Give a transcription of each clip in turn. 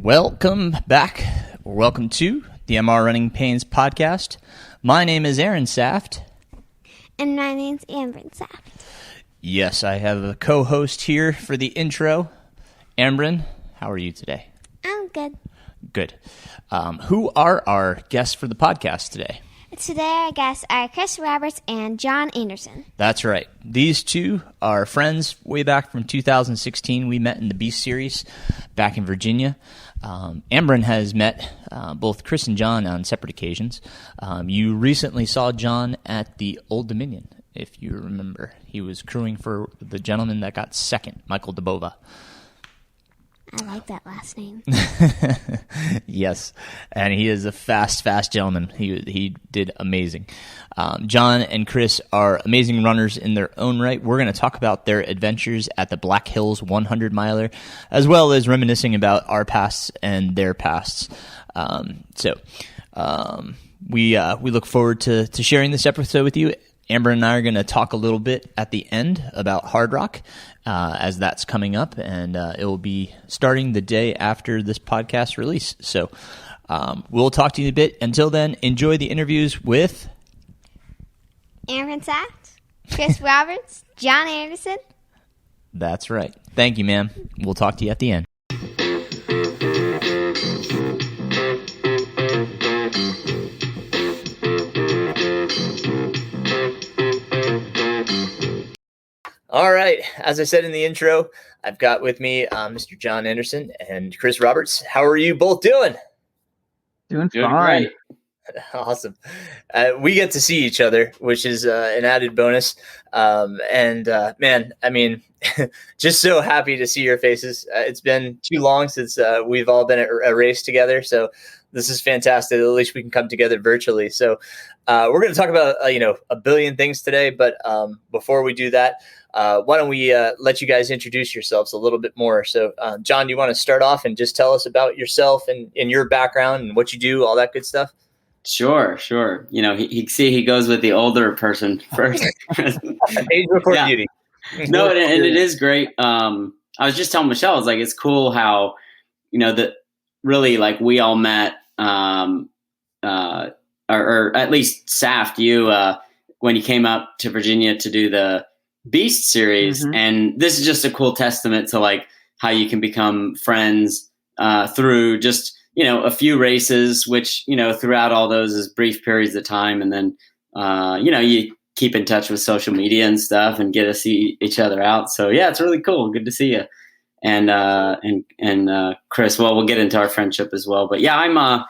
Welcome back. Welcome to the MR Runningpains podcast. My name is Aaron Saft. And my name's Andersen Saft. Yes, I have a co-host here for the intro. Andersen, how are you today? I'm good. Good. Who are our guests for the podcast today? Today our guests are Chris Roberts and John Andersen. That's right. These two are friends way back from 2016. We met in the Beast series back in Virginia. Andersen has met both Chris and John on separate occasions. You recently saw John at the Old Dominion, if you remember. He was crewing for the gentleman that got second, Michael DeBova. I like that last name. Yes, and he is a fast gentleman. He did amazing. John and Chris are amazing runners in their own right. We're going to talk about their adventures at the Black Hills 100 miler, as well as reminiscing about our pasts and their pasts. We look forward to sharing this episode with you. Amber and I are going to talk a little bit at the end about Hard Rock as that's coming up, and it will be starting the day after this podcast release. So we'll talk to you in a bit. Until then, enjoy the interviews with Andersen Saft, Chris Roberts, John Andersen. That's right. Thank you, ma'am. We'll talk to you at the end. All right. As I said in the intro, I've got with me Mr. John Andersen and Chris Roberts. How are you both doing? Doing fine. Great. Awesome. We get to see each other, which is an added bonus. Man, I mean, just so happy to see your faces. It's been too long since we've all been at a race together. So this is fantastic. At least we can come together virtually. So we're going to talk about, a billion things today. But before we do that, why don't we let you guys introduce yourselves a little bit more? So, John, do you want to start off and just tell us about yourself and your background and what you do, all that good stuff? Sure. He goes with the older person first. Age before beauty. No, and it is great. I was just telling Michelle, I was like, it's cool how, that really like we all met, or at least Saft, you, when you came up to Virginia to do the Beast series. Mm-hmm. And this is just a cool testament to like how you can become friends through just, a few races, which, throughout all those is brief periods of time. And then, you keep in touch with social media and stuff and get to see each other out. So yeah, it's really cool. Good to see you. And Chris, well, we'll get into our friendship as well, but yeah, I'm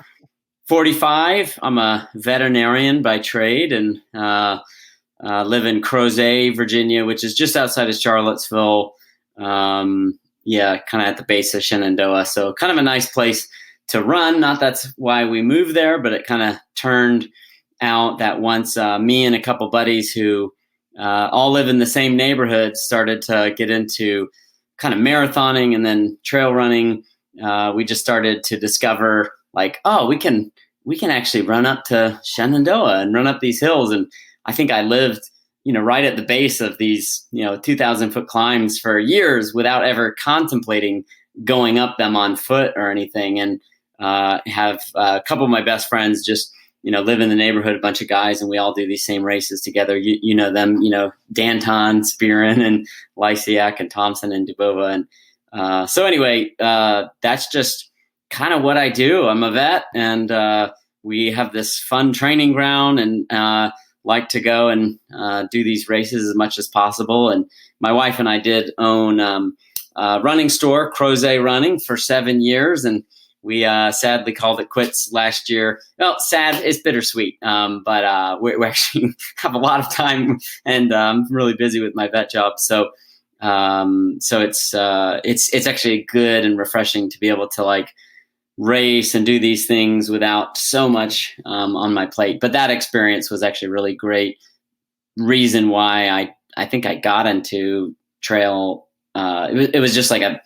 45. I'm a veterinarian by trade and live in Crozet, Virginia, which is just outside of Charlottesville. Kind of at the base of Shenandoah. So kind of a nice place to run. Not that's why we moved there, but it kind of turned out that once me and a couple buddies who all live in the same neighborhood started to get into kind of marathoning and then trail running, we just started to discover like, oh, we can actually run up to Shenandoah and run up these hills. And I think I lived, right at the base of these, 2,000-foot climbs for years without ever contemplating going up them on foot or anything. And have a couple of my best friends just, live in the neighborhood, a bunch of guys, and we all do these same races together. You know them, Danton, Spearin, and Lysiak, and Thompson, and Dubova. And so anyway, that's just kind of what I do. I'm a vet, and we have this fun training ground and like to go and do these races as much as possible. And my wife and I did own a running store, Crozet Running, for 7 years. And we sadly called it quits last year. Well, sad, it's bittersweet. But we actually have a lot of time and I'm really busy with my vet job. So it's actually good and refreshing to be able to like race and do these things without so much on my plate. But that experience was actually really great reason why I think I got into trail. It was just like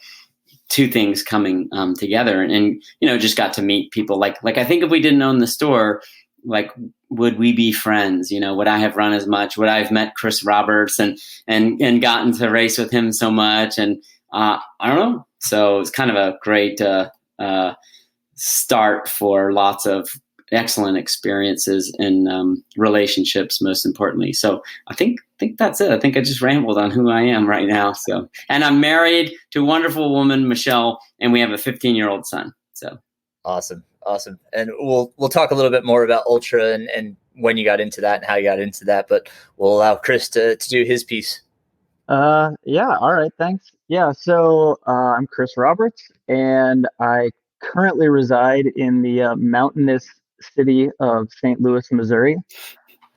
two things coming together and just got to meet people like I think if we didn't own the store, like, would we be friends? Would I have run as much? Would I have met Chris Roberts and gotten to race with him so much? And I don't know. So it's kind of a great start for lots of excellent experiences and relationships, most importantly. So I think that's it. I think I just rambled on who I am right now. So, and I'm married to a wonderful woman, Michelle, and we have a 15-year-old son. So awesome. And we'll talk a little bit more about ultra and when you got into that and how you got into that, but we'll allow Chris to do his piece. Yeah. All right. Thanks. Yeah. So, I'm Chris Roberts, and I currently reside in the mountainous city of St. Louis, Missouri.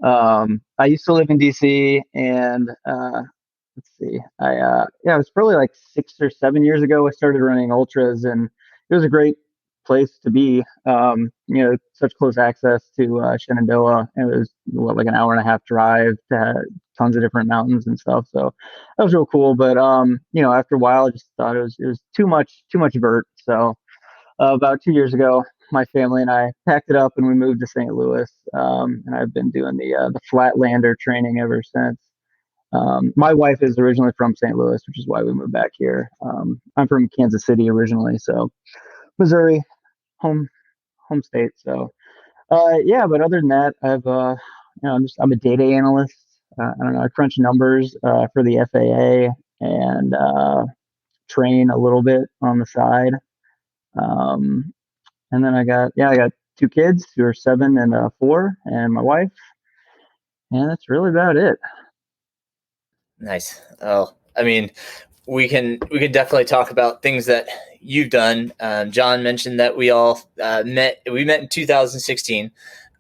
I used to live in DC, and let's see, it was probably like 6 or 7 years ago I started running ultras, and it was a great place to be. Such close access to Shenandoah. It was like an hour and a half drive to tons of different mountains and stuff. So that was real cool. But after a while, I just thought it was too much vert. So about 2 years ago, my family and I packed it up and we moved to St. Louis. And I've been doing the Flatlander training ever since. My wife is originally from St. Louis, which is why we moved back here. I'm from Kansas City originally, so Missouri, home state. So but other than that, I'm a data analyst. I don't know, I crunch numbers for the FAA and train a little bit on the side. And then I got 2 kids who are 7 and 4, and my wife, and that's really about it. Nice. Oh, I mean, we can definitely talk about things that you've done. John mentioned that we all met in 2016.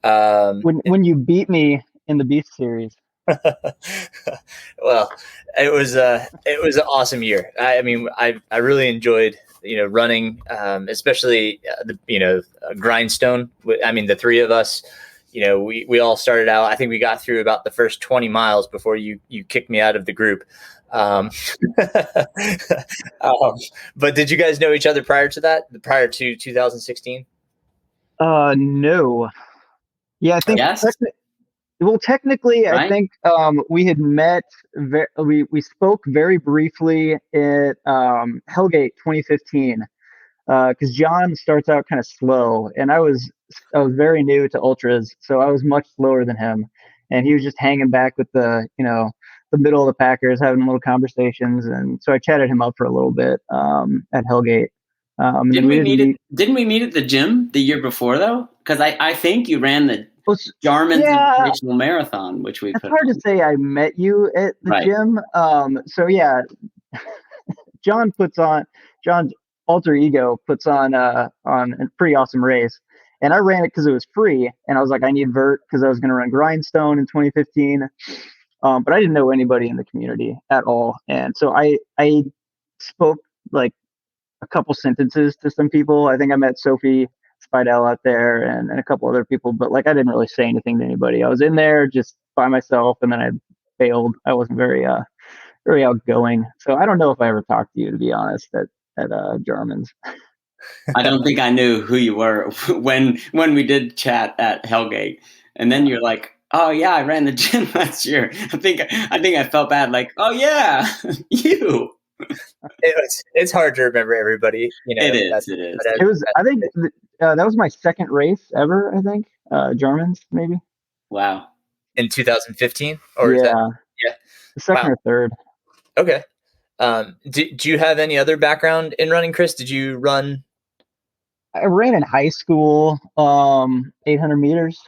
When you beat me in the Beast series. Well, it was an awesome year. I really enjoyed running, especially the grindstone. I mean, the 3 of us. We all started out. I think we got through about the first 20 miles before you kicked me out of the group. But did you guys know each other prior to 2016? No. Yeah, I think. Yes. Technically, Right. I think we had met. We spoke very briefly at Hellgate 2015. Because John starts out kind of slow, and I was very new to ultras, so I was much slower than him, and he was just hanging back with the middle of the packers, having little conversations, and so I chatted him up for a little bit at Hellgate. Didn't we meet at the gym the year before though? Because I think you ran the Jarman's Invitational Marathon, which we. It's hard to say I met you at the gym. So yeah, John's alter ego puts on a pretty awesome race, and I ran it because it was free, and I was like, I need vert because I was going to run Grindstone in 2015, but I didn't know anybody in the community at all, and so I spoke like a couple sentences to some people. I think I met Sophie Spidell out there and a couple other people, but like I didn't really say anything to anybody. I was in there just by myself, and then I bailed. I wasn't very outgoing, so I don't know if I ever talked to you, to be honest, at Jarman's. I don't think I knew who you were when we did chat at Hellgate, and then you're like, "Oh yeah, I ran the gym last year." I think I felt bad, like, "Oh yeah, you." It's hard to remember everybody. It is. It was. I think that was my second race ever. I think Jarman's maybe. Wow. In 2015, or is that the second or third? Okay. Do you have any other background in running, Chris? Did you run? I ran in high school, 800 meters,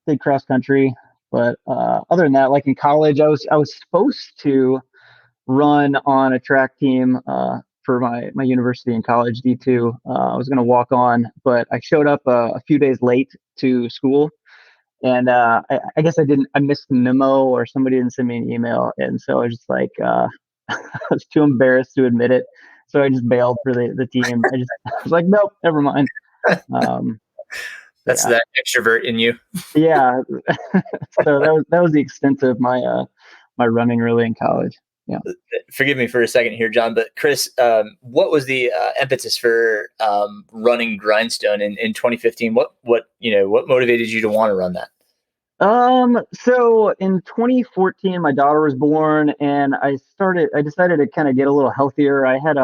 did cross country, but other than that, like in college, I was supposed to run on a track team for my university in college, D2. I was going to walk on, but I showed up a few days late to school, and I guess I missed the memo, or somebody didn't send me an email, and so I was just like. I was too embarrassed to admit it, so I just bailed for the team. I was like, nope, never mind. That's that extrovert in you. Yeah. So that was the extent of my running really in college. Yeah. Forgive me for a second here, John, but Chris, what was the impetus for running Grindstone in 2015? What motivated you to want to run that? So in 2014, my daughter was born, and I decided to kind of get a little healthier. I had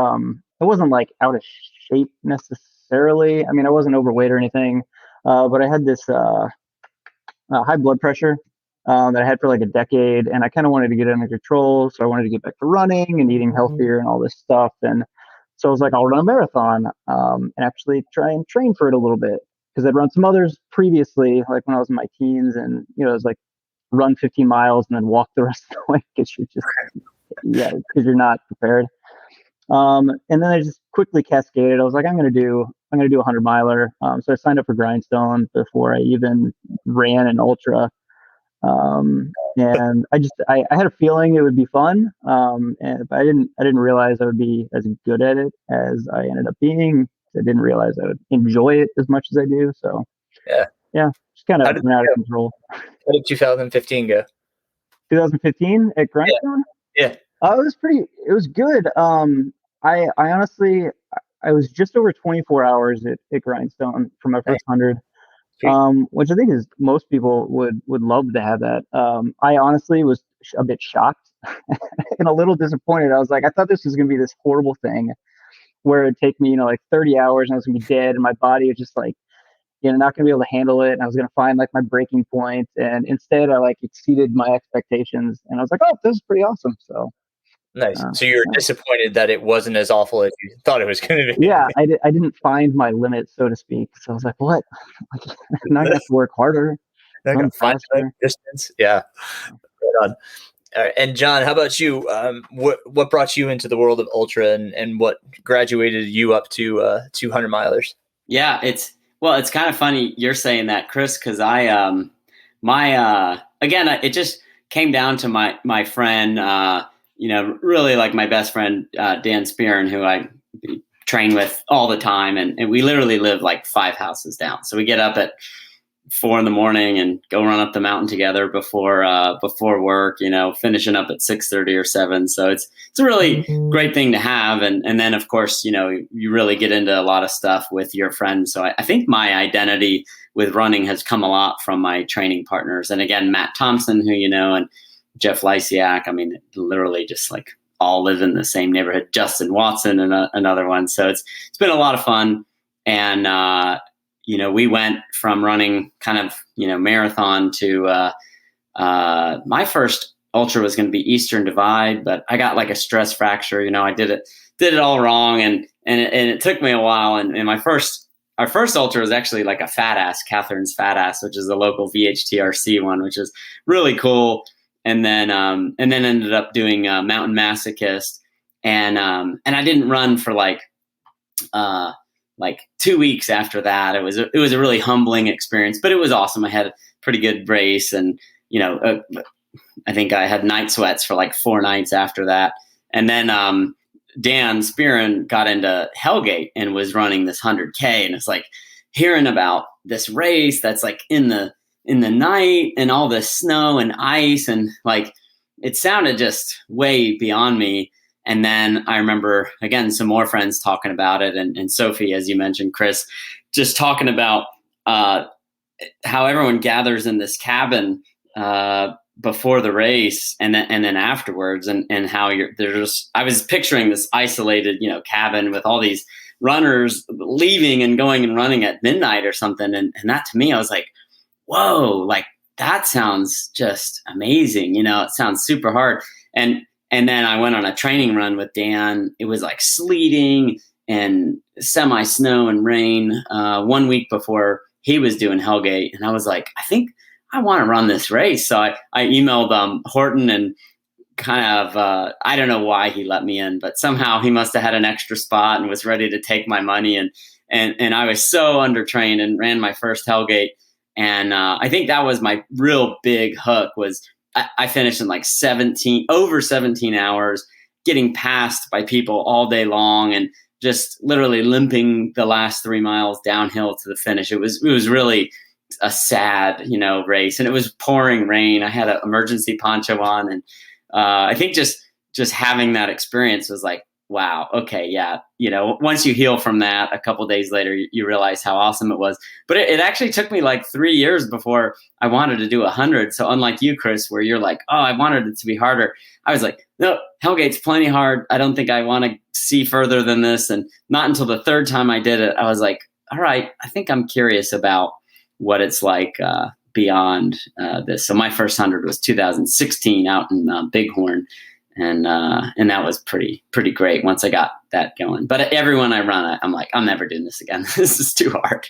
I wasn't like out of shape necessarily. I mean, I wasn't overweight or anything, but I had this high blood pressure that I had for like a decade, and I kind of wanted to get it under control. So I wanted to get back to running and eating healthier and all this stuff. And so I was like, I'll run a marathon and actually try and train for it a little bit, because I'd run some others previously, like when I was in my teens, and it was like run 15 miles and then walk the rest of the way because you're not prepared. And then I just quickly cascaded. I was like, I'm gonna do a 100 miler. So I signed up for Grindstone before I even ran an ultra. And I had a feeling it would be fun. But I didn't realize I would be as good at it as I ended up being. I didn't realize I would enjoy it as much as I do. So yeah, just kind of out of control. How did 2015 go? 2015 at Grindstone? Yeah. It was good. I honestly, I was just over 24 hours at Grindstone for my first 100. Which I think is most people would love to have that. I honestly was a bit shocked and a little disappointed. I was like, I thought this was going to be this horrible thing where it'd take me, like 30 hours and I was going to be dead, and my body was just like, not going to be able to handle it. And I was going to find like my breaking point. And instead I like exceeded my expectations, and I was like, oh, this is pretty awesome. So nice. So you were disappointed that it wasn't as awful as you thought it was going to be. Yeah, I didn't find my limit, so to speak. So I was like, what? Now I have to work harder. I got to find the distance. Yeah. Right on. All right. And John, how about you? What brought you into the world of ultra, and what graduated you up to 200 milers? Yeah, it's kind of funny you're saying that, Chris, because I again, it just came down to my friend, really like my best friend, Dan Spearin, who I train with all the time. And we literally live like 5 houses down. So we get up at 4 a.m. and go run up the mountain together before work, finishing up at 6:30 or 7. So it's a really great thing to have. And then of course, you really get into a lot of stuff with your friends. So I think my identity with running has come a lot from my training partners. And again, Matt Thompson, who and Jeff Lysiak, I mean, literally just like all live in the same neighborhood. Justin Watson and another one. So it's been a lot of fun. And we went from running kind of marathon to my first ultra was going to be Eastern Divide, but I got like a stress fracture. I did it all wrong, and it took me a while. And our first ultra was actually like a Fat Ass, Catherine's Fat Ass, which is a local VHTRC one, which is really cool. And then ended up doing Mountain Masochist, and I didn't run for like 2 weeks after that. It was a really humbling experience, but it was awesome. I had a pretty good race, and I think I had night sweats for like 4 nights after that. And then Dan Spearin got into Hellgate and was running this 100K, and it's like hearing about this race that's like in the night and all this snow and ice, and like it sounded just way beyond me. And then I remember again some more friends talking about it, and Sophie, as you mentioned, Chris, just talking about how everyone gathers in this cabin before the race and then afterwards, and how I was picturing this isolated cabin with all these runners leaving and going and running at midnight or something, and that to me I was like, whoa, like that sounds just amazing. It sounds super hard. And then I went on a training run with Dan. It was like sleeting and semi snow and rain 1 week before he was doing Hellgate. And I was like, I think I want to run this race. So I emailed Horton, and kind of, I don't know why he let me in, but somehow he must've had an extra spot and was ready to take my money. And I was so undertrained and ran my first Hellgate. And I think that was my real big hook. Was I finished in like over 17 hours, getting passed by people all day long, and just literally limping the last 3 miles downhill to the finish. It was really a sad, race, and it was pouring rain. I had an emergency poncho on, and I think just having that experience was like wow, okay, yeah. Once you heal from that, a couple days later, you realize how awesome it was. But it actually took me like 3 years before I wanted to do 100. So unlike you, Chris, where you're like, oh, I wanted it to be harder. I was like, no, Hellgate's plenty hard. I don't think I want to see further than this. And not until the third time I did it, I was like, all right, I think I'm curious about what it's like beyond this. So my first 100 was 2016 out in Bighorn. And that was pretty great once I got that going. But everyone I run, I'm like, I'm never doing this again. This is too hard.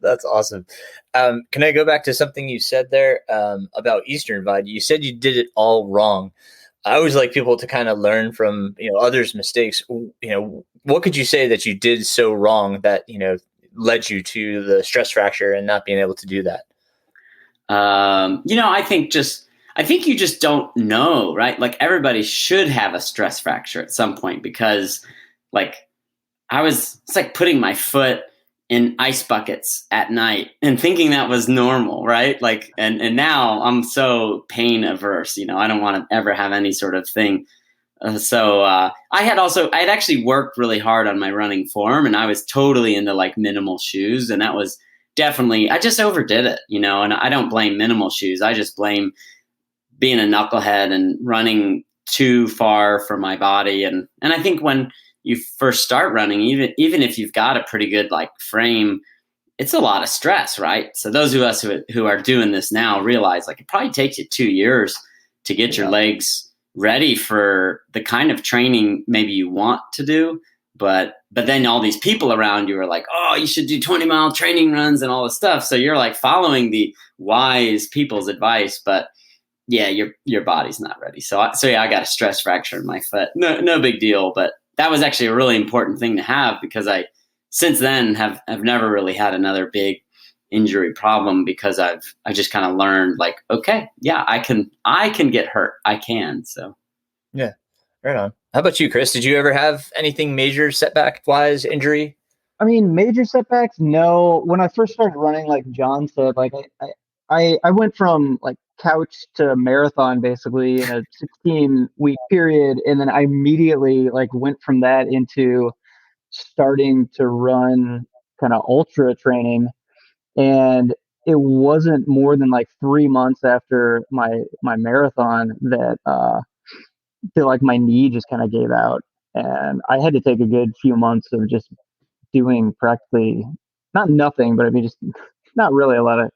That's awesome. Can I go back to something you said there about Eastern Vide? You said you did it all wrong. I always like people to kind of learn from others' mistakes. What could you say that you did so wrong that led you to the stress fracture and not being able to do that? I think you just don't know, right? Like everybody should have a stress fracture at some point because like it's like putting my foot in ice buckets at night and thinking that was normal, right? Like, and now I'm so pain averse, I don't want to ever have any sort of thing. So I had actually worked really hard on my running form and I was totally into like minimal shoes. And that was definitely, I just overdid it, and I don't blame minimal shoes. I just blame being a knucklehead and running too far for my body. And I think when you first start running, even if you've got a pretty good like frame, it's a lot of stress, right? So those of us who are doing this now realize like it probably takes you 2 years to get your legs ready for the kind of training maybe you want to do. But then all these people around you are like, oh, you should do 20-mile training runs and all this stuff. So you're like following the wise people's advice, but yeah, your body's not ready. So yeah, I got a stress fracture in my foot. No big deal, but that was actually a really important thing to have because I since then have never really had another big injury problem because I just kind of learned like, okay, yeah, I can get hurt. I can. So yeah, right on. How about you, Chris? Did you ever have anything major setback wise injury? I mean, major setbacks, no. When I first started running, like John said, like I went from like couch to marathon basically in a 16-week period, and then I immediately like went from that into starting to run kind of ultra training. And it wasn't more than like 3 months after my marathon that like my knee just kind of gave out, and I had to take a good few months of just doing practically not nothing, but I mean just not really a lot of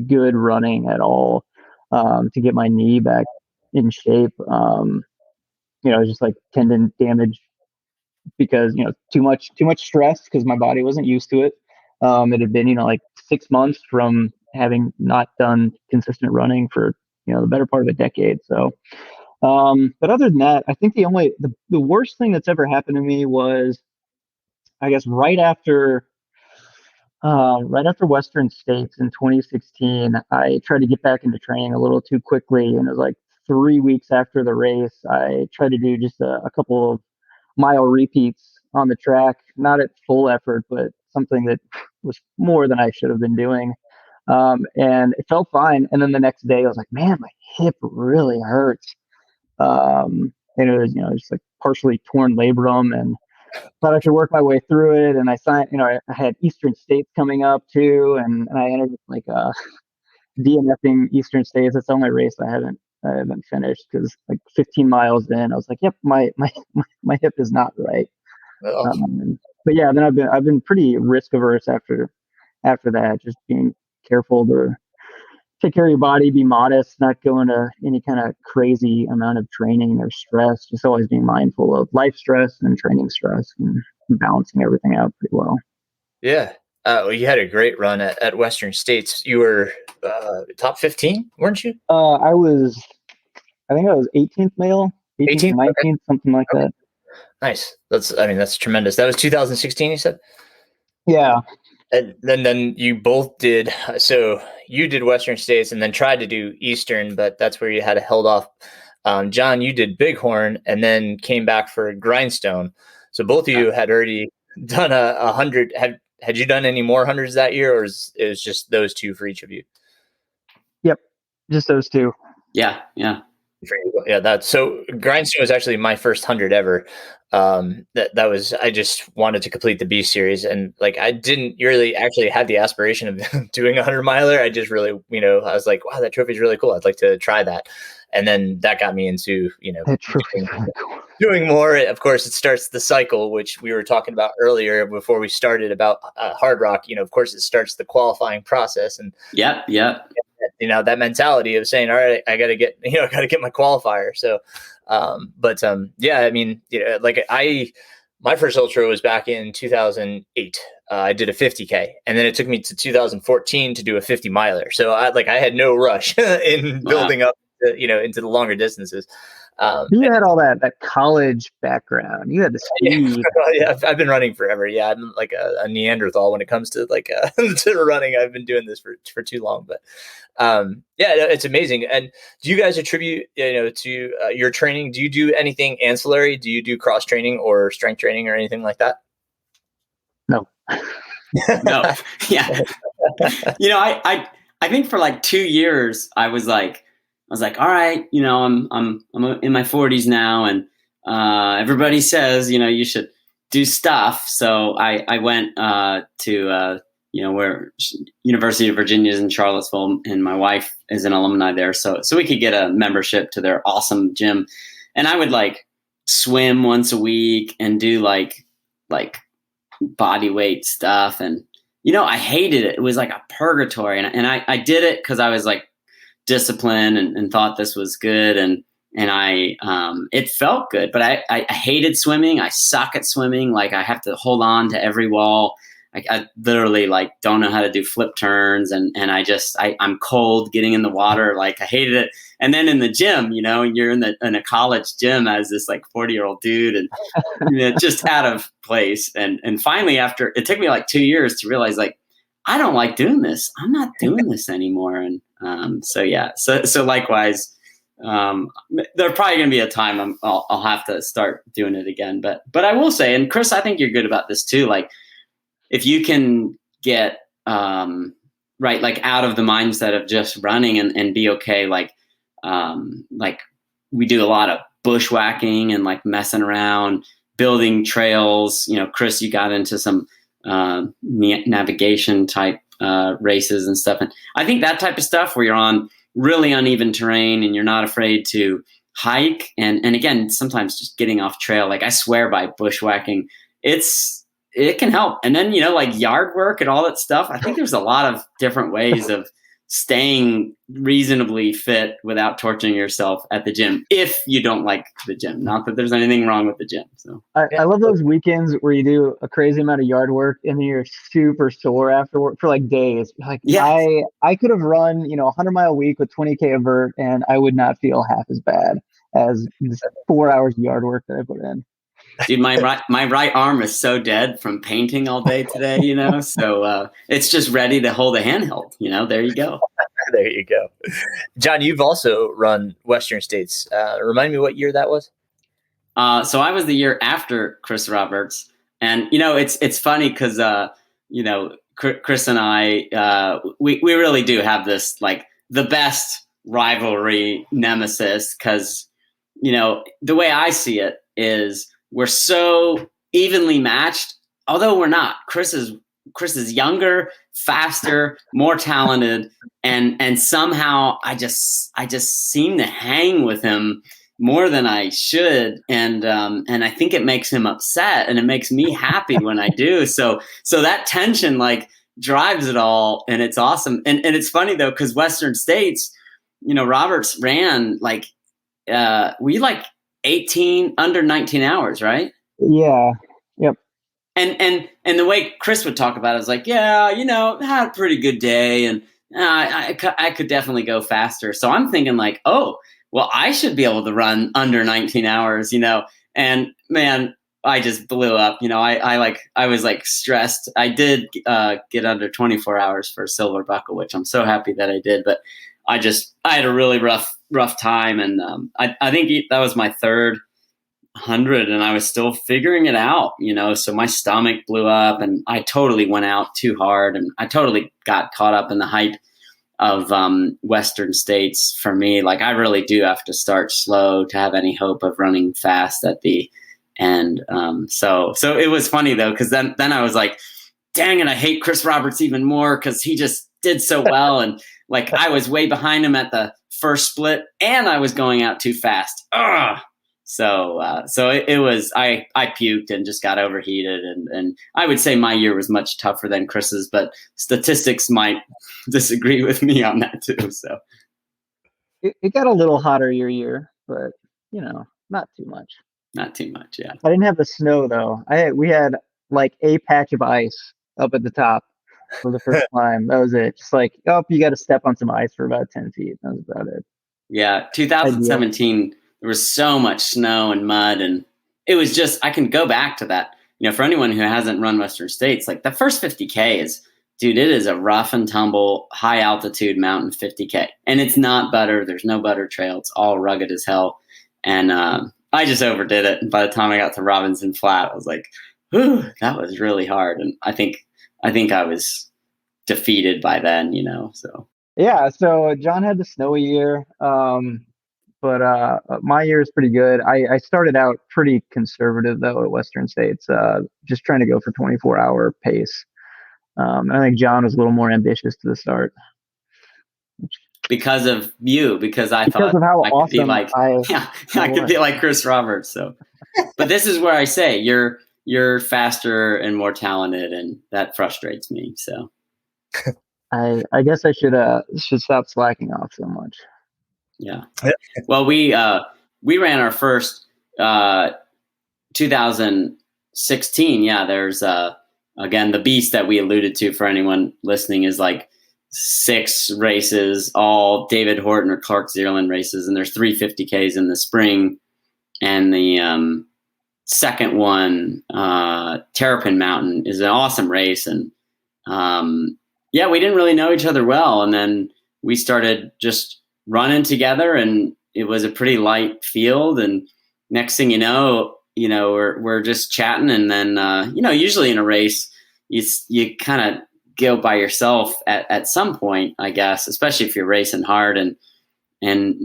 good running at all to get my knee back in shape. Just like tendon damage because too much stress because my body wasn't used to it. It had been like 6 months from having not done consistent running for the better part of a decade. So, but other than that, I think the worst thing that's ever happened to me was, I guess, right after Western States in 2016, I tried to get back into training a little too quickly, and it was like 3 weeks after the race, I tried to do just a couple of mile repeats on the track, not at full effort, but something that was more than I should have been doing. And it felt fine. And then the next day, I was like, man, my hip really hurts. And it was, just like partially torn labrum, and thought I could work my way through it. And I signed, I had Eastern States coming up too, and I entered like DNFing Eastern States. That's the only race I haven't finished because like 15 miles in, I was like, yep, my hip is not right. But yeah, then I've been pretty risk averse after that, just being careful to take care of your body, be modest, not go into any kind of crazy amount of training or stress, just always being mindful of life stress and training stress and balancing everything out pretty well. Yeah. Well, you had a great run at Western States. You were top 15, weren't you? I think I was 18th male, 18th, 19th, okay. Something like that. Nice. That's tremendous. That was 2016, you said? Yeah. And then you both did. So you did Western States and then tried to do Eastern, but that's where you had held off. John, you did Bighorn and then came back for Grindstone. So both of you had already done 100. Had you done any more hundreds that year, or it was just those two for each of you? Yep, just those two. Yeah. Yeah, that's so Grindstone was actually my first 100 ever. That was, I just wanted to complete the B series, and like I didn't really actually have the aspiration of doing a 100 miler. I just really, I was like, wow, that trophy's really cool. I'd like to try that. And then that got me into, That trophy's really cool. doing more. Of course, it starts the cycle, which we were talking about earlier before we started about Hard Rock. Of course, it starts the qualifying process, and Yep. that mentality of saying, all right, I got to get, I got to get my qualifier. So, yeah, I mean, like my first ultra was back in 2008. I did a 50K, and then it took me to 2014 to do a 50 miler. So I had no rush in building up, into the longer distances. You had all that college background. You had the speed. Yeah, I've been running forever. Yeah, I'm like a Neanderthal when it comes to like to running. I've been doing this for too long, but yeah, it's amazing. And do you guys attribute to your training? Do you do anything ancillary? Do you do cross training or strength training or anything like that? No. No. Yeah. I think for like 2 years I was like, all right, I'm in my 40s now, and everybody says, you should do stuff. So I went to where University of Virginia is in Charlottesville, and my wife is an alumni there, so we could get a membership to their awesome gym, and I would like swim once a week and do like body weight stuff, and I hated it. It was like a purgatory, and I did it because I was like disciplined and thought this was good, and I it felt good, but I hated swimming. I suck at swimming. Like I have to hold on to every wall. I literally like don't know how to do flip turns, and I'm cold getting in the water. Like I hated it. And then in the gym, you're in a college gym as this like 40-year-old dude, and just out of place. And finally, after it took me like 2 years to realize like I don't like doing this. I'm not doing this anymore. And so yeah, so likewise, there's probably going to be a time I'll have to start doing it again. But I will say, and Chris, I think you're good about this too. Like if you can get right, like out of the mindset of just running and be okay. Like we do a lot of bushwhacking and like messing around, building trails. Chris, you got into some navigation type races and stuff. And I think that type of stuff where you're on really uneven terrain and you're not afraid to hike. And again, sometimes just getting off trail, like I swear by bushwhacking, it can help. And then, like yard work and all that stuff. I think there's a lot of different ways of staying reasonably fit without torturing yourself at the gym if you don't like the gym. Not that there's anything wrong with the gym. So I love those weekends where you do a crazy amount of yard work and then you're super sore afterward for like days. Like I could have run, a 100-mile week with 20K of vert and I would not feel half as bad as this 4 hours of yard work that I put in. Dude, my right arm is so dead from painting all day today, so it's just ready to hold a handheld, there you go. There you go. John, you've also run Western States. Remind me what year that was? So I was the year after Chris Roberts. And, it's funny because, Chris and I, we really do have this, like, the best rivalry nemesis because, the way I see it is we're so evenly matched, although we're not. Chris is younger, faster, more talented, and somehow I just seem to hang with him more than I should, and I think it makes him upset, and it makes me happy when I do. So that tension like drives it all, and it's awesome. And it's funny though because Western States, Roberts ran like we like 18 under 19 hours, right? Yeah. Yep. And the way Chris would talk about it is like, yeah, I had a pretty good day, and I could definitely go faster. So I'm thinking like, oh, well, I should be able to run under 19 hours, and man, I just blew up. I was like stressed. I did get under 24 hours for a silver buckle, which I'm so happy that I did, but I had a really rough time. And I think that was my third 100 and I was still figuring it out, so my stomach blew up and I totally went out too hard and I totally got caught up in the hype. Western states for me. Like I really do have to start slow to have any hope of running fast at the end. So it was funny though, because then I was like, dang it, I hate Chris Roberts even more because he just did so well, and like I was way behind him at the first split, and I was going out too fast. Ugh. So it was I puked and just got overheated, and I would say my year was much tougher than Chris's, but statistics might disagree with me on that too. So it got a little hotter your year, but not too much. Not too much, yeah. I didn't have the snow though. We had like a patch of ice up at the top for the first climb. That was it. Just like, you got to step on some ice for about 10 feet. That was about it. Yeah, 2017. There was so much snow and mud, and it was just, I can go back to that. For anyone who hasn't run Western States, like the first 50K it is a rough and tumble, high altitude mountain 50K. And it's not butter. There's no butter trail. It's all rugged as hell. And I just overdid it. And by the time I got to Robinson Flat, I was like, whew, that was really hard. And I think I was defeated by then, so. Yeah, so John had the snowy year. But my year is pretty good. I started out pretty conservative though at Western States, just trying to go for 24-hour pace. I think John was a little more ambitious to the start. Because of you, because I thought of how I awesome could be like, I could be like Chris Roberts. So, but this is where I say you're faster and more talented, and that frustrates me. So, I guess I should stop slacking off so much. Yeah. Well, we ran our first 2016. Yeah, there's again the beast that we alluded to for anyone listening is like 6 races, all David Horton or Clark Zierland races, and there's 3 50Ks in the spring, and the second one, Terrapin Mountain, is an awesome race, and we didn't really know each other well, and then we started just running together, and it was a pretty light field, and next thing you know we're just chatting, and then usually in a race you kind of go by yourself at some point, I guess, especially if you're racing hard, and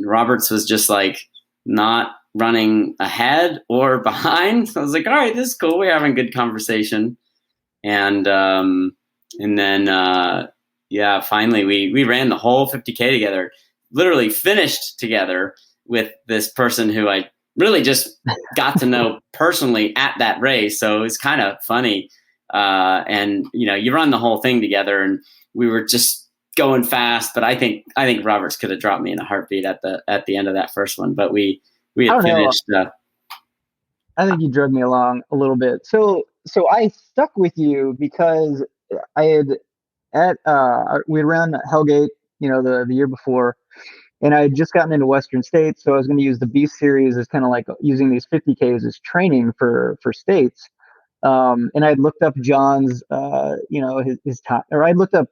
Roberts was just like not running ahead or behind. So I was like, all right, this is cool, we're having good conversation, and then finally we ran the whole 50K together. Literally finished together with this person who I really just got to know personally at that race. So it was kind of funny. And you run the whole thing together, and we were just going fast, but I think Roberts could have dropped me in a heartbeat at the end of that first one, but we had finished. I think you drug me along a little bit. So I stuck with you because we had run Hellgate, the year before, and I had just gotten into Western States, so I was going to use the Beast Series as kind of like using these 50Ks as training for states. And I'd looked up John's, his time, or I'd looked up,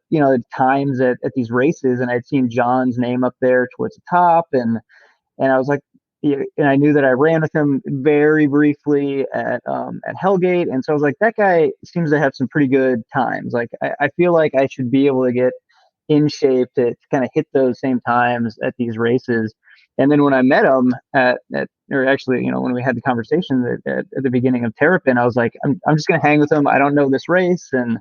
times at these races, and I'd seen John's name up there towards the top, and I was like, and I knew that I ran with him very briefly at Hellgate, and so I was like, that guy seems to have some pretty good times. Like I feel like I should be able to get in shape to kind of hit those same times at these races. And then when I met him when we had the conversation at the beginning of Terrapin, I was like, I'm just going to hang with him. I don't know this race, and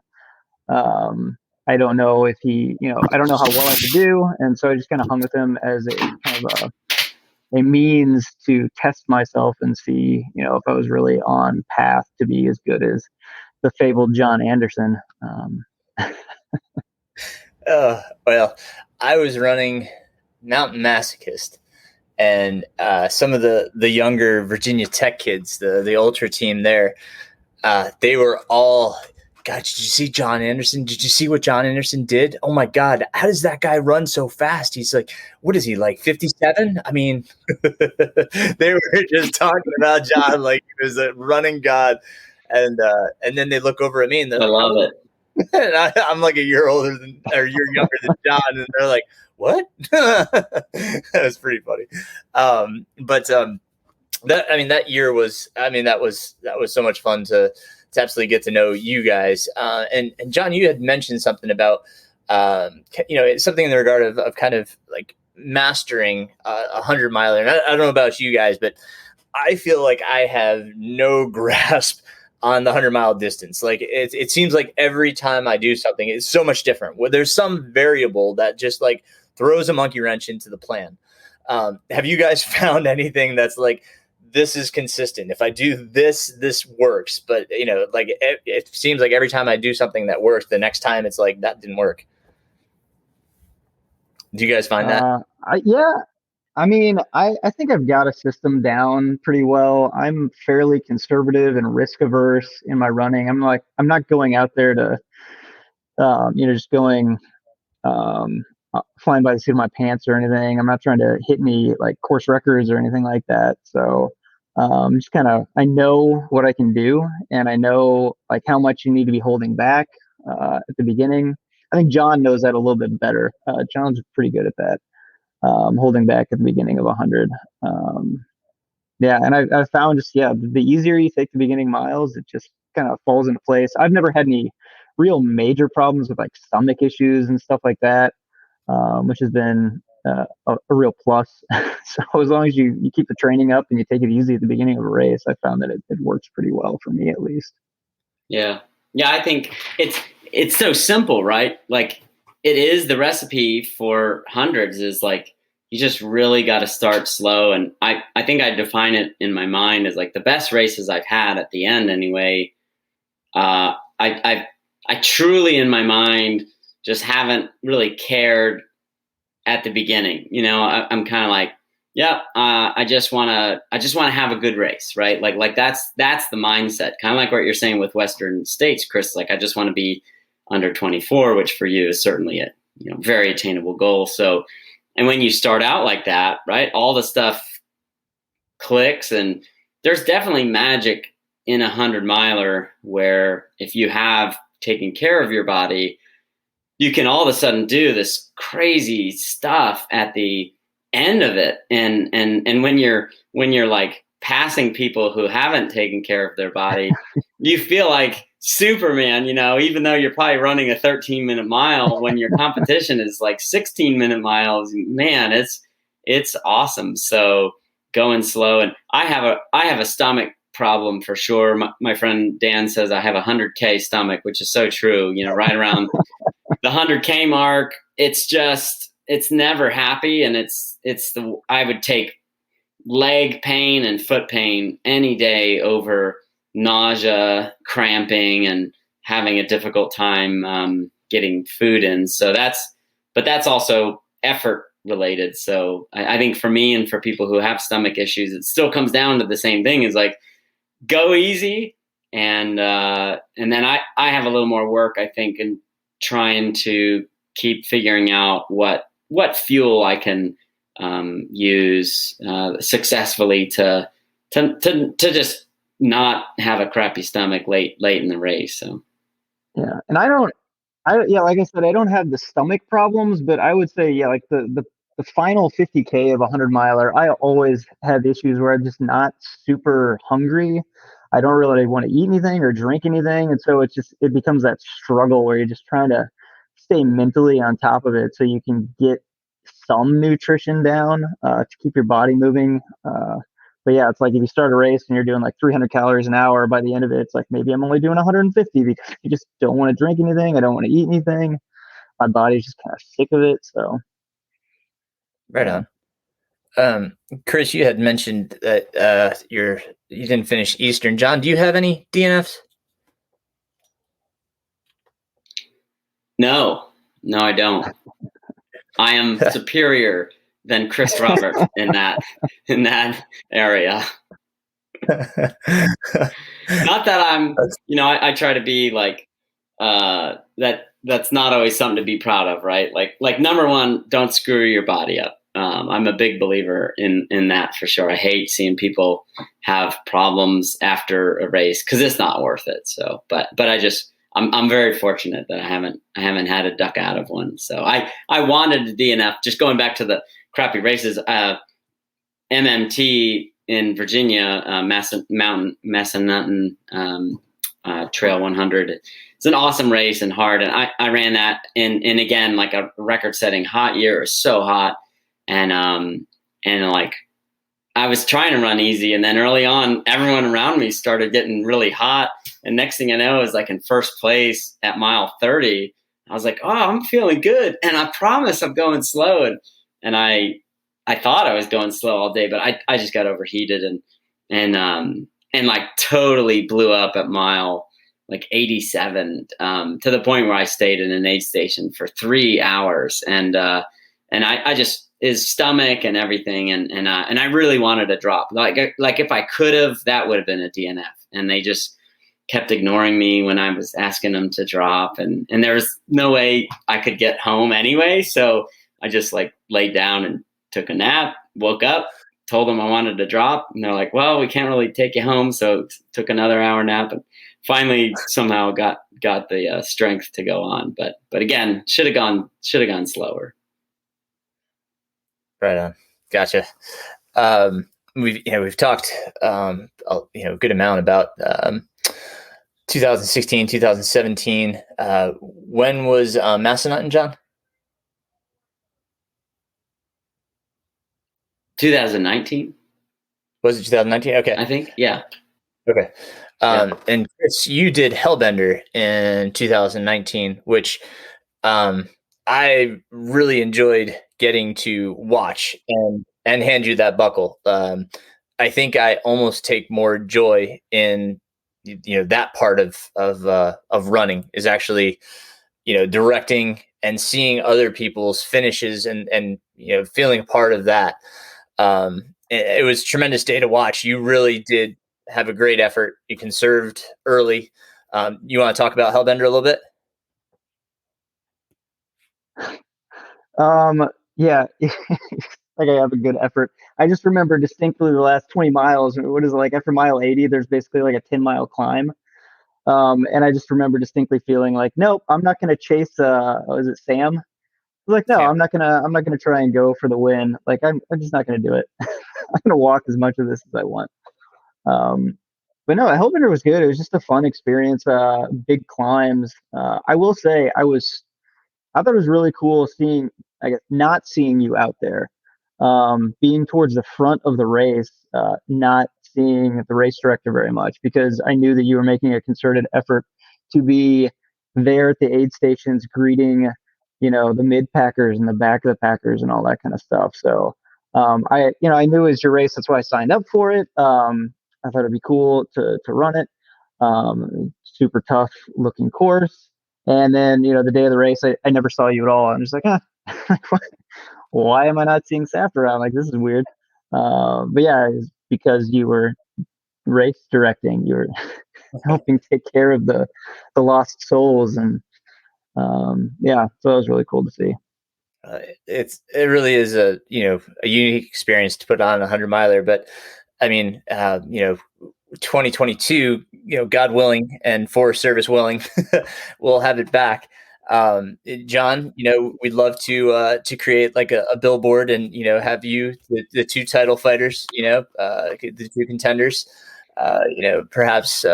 I don't know if he, I don't know how well I could do. And so I just kind of hung with him as a kind of a means to test myself and see, if I was really on path to be as good as the fabled John Andersen. Well, I was running Mountain Masochist, and some of the younger Virginia Tech kids, the ultra team there, they were all, God, did you see John Andersen? Did you see what John Andersen did? Oh my God, how does that guy run so fast? He's like, what is he, like 57? I mean, they were just talking about John like he was a running god, and then they look over at me and they're like, love it. And I'm like a year older or younger than John, and they're like, what? That was pretty funny. That year was, that was so much fun to absolutely get to know you guys. And John, you had mentioned something about it's something in the regard of kind of like mastering a 100 miler. And I don't know about you guys, but I feel like I have no grasp on the 100-mile distance. Like it seems like every time I do something, it's so much different. Where there's some variable that just like throws a monkey wrench into the plan. Have you guys found anything that's like, this is consistent? If I do this, this works. But like it seems like every time I do something that works, the next time it's like that didn't work. Do you guys find that? Yeah. I mean, I think I've got a system down pretty well. I'm fairly conservative and risk averse in my running. I'm not going out there to, just going, flying by the seat of my pants or anything. I'm not trying to hit any like course records or anything like that. So, just kind of, I know what I can do, and I know like how much you need to be holding back, at the beginning. I think John knows that a little bit better. John's pretty good at that. Holding back at the beginning of 100. Yeah, and I found the easier you take the beginning miles, it just kind of falls into place. I've never had any real major problems with like stomach issues and stuff like that, which has been a real plus. So as long as you keep the training up and you take it easy at the beginning of a race, I found that it works pretty well for me, at least. Yeah, I think it's so simple, right? Like it is the recipe for hundreds is like, you just really got to start slow. And I think I define it in my mind as like the best races I've had at the end anyway. I truly in my mind just haven't really cared at the beginning. I'm kind of like, I just want to have a good race, right? Like that's the mindset, kind of like what you're saying with Western States, Chris. Like I just want to be under 24, which for you is certainly a very attainable goal. So, and when you start out like that, right, all the stuff clicks, and there's definitely magic in 100-miler where if you have taken care of your body, you can all of a sudden do this crazy stuff at the end of it. And when you're like passing people who haven't taken care of their body, you feel like Superman, even though you're probably running a 13-minute mile when your competition is like 16-minute miles, man, it's awesome. So going slow, and I have a stomach problem for sure. My friend Dan says I have a 100K stomach, which is so true. Right around the 100K mark, it's never happy. And I would take leg pain and foot pain any day over nausea, cramping, and having a difficult time getting food in. So that's also effort related. So I think for me and for people who have stomach issues, it still comes down to the same thing, is like, go easy. And then I have a little more work, I think, in trying to keep figuring out what fuel I can use successfly to just not have a crappy stomach late in the race. So yeah, and like I said, I don't have the stomach problems, but I would say like the final 50K of a 100-miler, I always have issues where I'm just not super hungry. I don't really want to eat anything or drink anything, and so it becomes that struggle where you're just trying to stay mentally on top of it so you can get some nutrition down to keep your body moving. But yeah, it's like if you start a race and you're doing like 300 calories an hour, by the end of it, it's like maybe I'm only doing 150 because you just don't want to drink anything. I don't want to eat anything. My body's just kind of sick of it. So, right on. Chris, you had mentioned that you didn't finish Eastern. John, do you have any DNFs? No, I don't. I am superior than Chris Roberts in that area. Not that I'm, I try to be like, that's not always something to be proud of, right? Like number one, don't screw your body up. I'm a big believer in that for sure. I hate seeing people have problems after a race because it's not worth it. So, but I'm very fortunate that I haven't had to duck out of one. So I wanted to DNF, just going back to the crappy races, MMT in Virginia, Massanutten Trail 100. it's an awesome race and hard. And I ran that in again, like a record setting hot year. It was so hot. And like, I was trying to run easy, and then early on, everyone around me started getting really hot. And next thing I know, I was like in first place at mile 30. I was like, oh, I'm feeling good. And I promise I'm going slow. And I thought I was going slow all day, but I just got overheated and like totally blew up at mile like 87, to the point where I stayed in an aid station for 3 hours. And I just, his stomach and everything. And I really wanted to drop. Like if I could have, that would have been a DNF. And they just kept ignoring me when I was asking them to drop. And there was no way I could get home anyway. So I just like laid down and took a nap, woke up, told them I wanted to drop. And they're like, well, we can't really take you home. So took another hour nap and finally somehow got the strength to go on. But again, should have gone slower. Right on. Gotcha. We've talked, a good amount about 2016, 2017. When was Massanutten, John? 2019. Was it 2019? Okay. I think. Yeah. Okay. And Chris, you did Hellbender in 2019, which I really enjoyed getting to watch and hand you that buckle. I think I almost take more joy in that part of running is actually directing and seeing other people's finishes and feeling a part of that. It was a tremendous day to watch. You really did have a great effort. You conserved early. You want to talk about Hellbender a little bit? Yeah, like I have a good effort. I just remember distinctly the last 20 miles. What is it, like after mile 80, there's basically like a 10-mile climb. And I just remember distinctly feeling like, nope, I'm not going to chase, was it Sam? I was like, no, Sam. I'm not going to try and go for the win. Like, I'm just not going to do it. I'm going to walk as much of this as I want. But no, Hellbender was good. It was just a fun experience. Big climbs. I will say I thought it was really cool not seeing you out there, being towards the front of the race, not seeing the race director very much, because I knew that you were making a concerted effort to be there at the aid stations, greeting, the mid packers and the back of the packers and all that kind of stuff. So, I knew it was your race. That's why I signed up for it. I thought it'd be cool to run it. Super tough looking course. And then, the day of the race, I never saw you at all. I'm just like, why am I not seeing Saft around? Like, this is weird. But yeah, it's because you were race directing. You were helping take care of the lost souls. And yeah, so it was really cool to see. It really is a unique experience to put on a 100-miler. But I mean, 2022, God willing and Forest Service willing, we'll have it back. John, we'd love to create like a billboard and have you the two title fighters, the two contenders. Perhaps